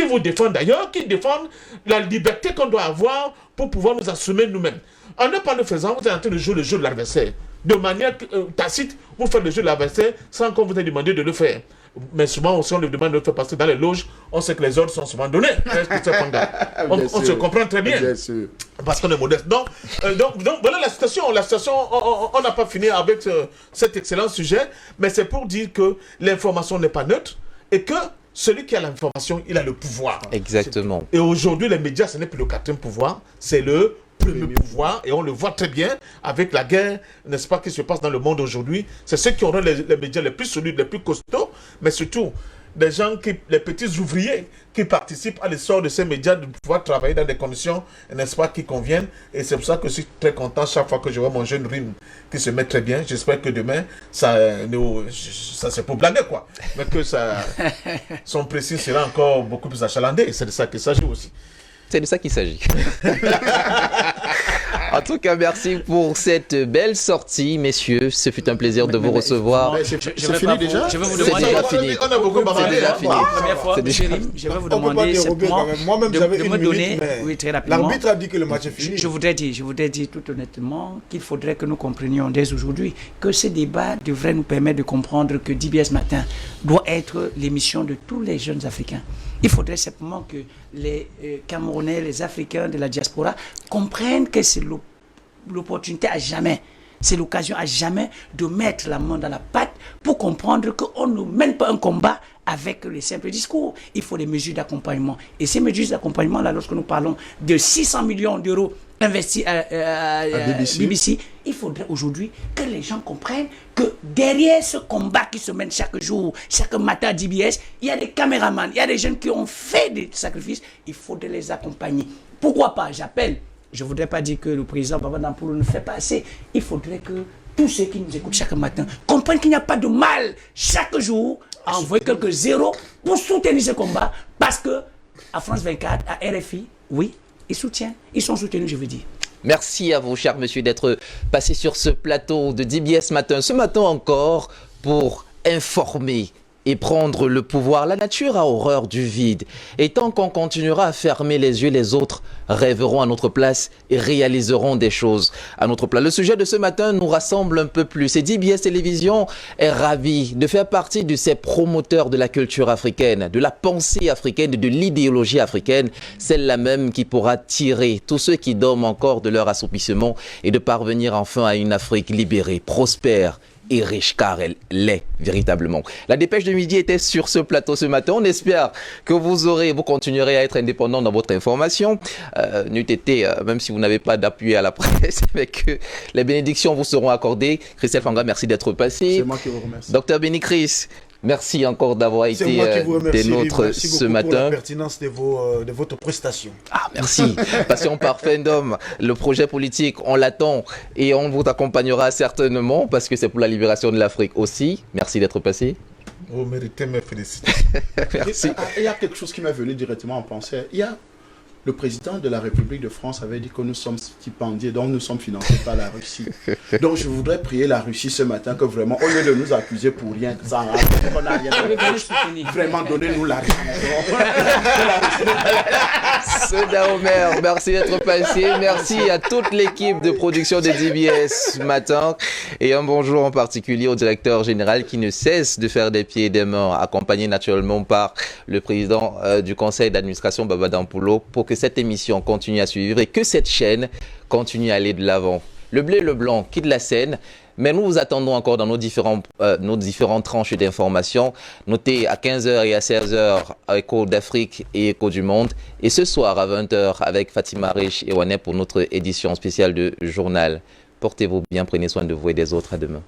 vous défendent d'ailleurs, qui défendent la liberté qu'on doit avoir pour pouvoir nous assumer nous-mêmes. En ne pas le faisant, vous êtes en train de jouer le jeu de l'adversaire. De manière tacite, vous faites le jeu de l'adversaire sans qu'on vous ait demandé de le faire. Mais souvent, aussi, on le demande de le faire parce que dans les loges, on sait que les ordres sont souvent donnés. On se comprend très bien. Parce qu'on est modeste. Donc, voilà la situation. On n'a pas fini avec cet excellent sujet, mais c'est pour dire que l'information n'est pas neutre. Et que celui qui a l'information, il a le pouvoir.
Exactement.
Et aujourd'hui, les médias, ce n'est plus le quatrième pouvoir, c'est le premier pouvoir. Et on le voit très bien avec la guerre, n'est-ce pas, qui se passe dans le monde aujourd'hui. C'est ceux qui auront les médias les plus solides, les plus costauds, mais surtout des gens, les petits ouvriers qui participent à l'essor de ces médias, de pouvoir travailler dans des conditions, n'est-ce pas, qui conviennent. Et c'est pour ça que je suis très content chaque fois que je vois mon jeune rime qui se met très bien. J'espère que demain, ça c'est pour blaguer, quoi. Mais que son précis sera encore beaucoup plus achalandé. Et c'est de ça qu'il s'agit aussi.
C'est de ça qu'il s'agit. En tout cas, merci pour cette belle sortie, messieurs. Ce fut un plaisir de vous recevoir.
C'est fini déjà.
Je vais vous demander.
C'est déjà fini.
On a beaucoup parlé.
Première fois, je vais vous demander simplement
moi-même j'avais
de
une
me
minute,
donner,
mais
oui, très rapidement.
l'arbitre a dit que le match est fini.
Je voudrais dire tout honnêtement qu'il faudrait que nous comprenions dès aujourd'hui que ce débat devrait nous permettre de comprendre que DBS Matin doit être l'émission de tous les jeunes Africains. Il faudrait simplement que les Camerounais, les Africains de la diaspora comprennent que c'est l'opportunité à jamais. C'est l'occasion à jamais de mettre la main dans la pâte pour comprendre qu'on ne mène pas un combat avec les simples discours. Il faut des mesures d'accompagnement. Et ces mesures d'accompagnement, là, lorsque nous parlons de 600 millions d'euros investis à BBC, il faudrait aujourd'hui que les gens comprennent que derrière ce combat qui se mène chaque jour, chaque matin à DBS, il y a des caméramans, il y a des jeunes qui ont fait des sacrifices. Il faudrait les accompagner. Pourquoi pas? J'appelle. Je ne voudrais pas dire que le président Baba Nampoulou ne fait pas assez. Il faudrait que tous ceux qui nous écoutent chaque matin comprennent qu'il n'y a pas de mal chaque jour à envoyer quelques zéros pour soutenir ce combat. Parce que à France 24, à RFI, oui, ils sont soutenus, je veux dire.
Merci à vous, cher monsieur, d'être passé sur ce plateau de DBS Matin. Ce matin encore, pour informer et prendre le pouvoir. La nature a horreur du vide. Et tant qu'on continuera à fermer les yeux, les autres rêveront à notre place et réaliseront des choses à notre place. Le sujet de ce matin nous rassemble un peu plus. Et DBS Télévision est ravi de faire partie de ces promoteurs de la culture africaine, de la pensée africaine, de l'idéologie africaine, celle-là même qui pourra tirer tous ceux qui dorment encore de leur assoupissement et de parvenir enfin à une Afrique libérée, prospère et riche, car elle l'est véritablement. La dépêche de midi était sur ce plateau ce matin. On espère que vous continuerez à être indépendant dans votre information. N'eût été, même si vous n'avez pas d'appui à la presse, mais que les bénédictions vous seront accordées. Christelle Fanga, merci d'être passé.
C'est moi qui vous remercie.
Docteur Béni Chris, merci encore d'avoir été des nôtres ce matin.
Pour la pertinence de votre prestation.
Ah, merci. Passion parfaite d'homme. Le projet politique, on l'attend et on vous accompagnera certainement parce que c'est pour la libération de l'Afrique aussi. Merci d'être passé.
Vous méritez mes félicitations.
Merci.
Il y a quelque chose qui m'est venu directement en pensée. Le président de la République de France avait dit que nous sommes stipendiés, donc nous sommes financés par la Russie. Donc je voudrais prier la Russie ce matin que vraiment, au lieu de nous accuser pour rien, sans rien, on n'a rien vraiment donnez-nous l'argent.
Soda Omer, merci d'être passé. Merci à toute l'équipe de production de DBS ce matin. Et un bonjour en particulier au directeur général qui ne cesse de faire des pieds et des mains, accompagné naturellement par le président du conseil d'administration, Baba Dampulo, pour que cette émission continue à suivre et que cette chaîne continue à aller de l'avant. Le bleu et le blanc quittent la scène, mais nous vous attendons encore dans nos différentes tranches d'informations. Notez à 15h et à 16h Écho d'Afrique et Écho du Monde. Et ce soir à 20h avec Fatima Rich et Wanet pour notre édition spéciale de journal. Portez-vous bien, prenez soin de vous et des autres. À demain.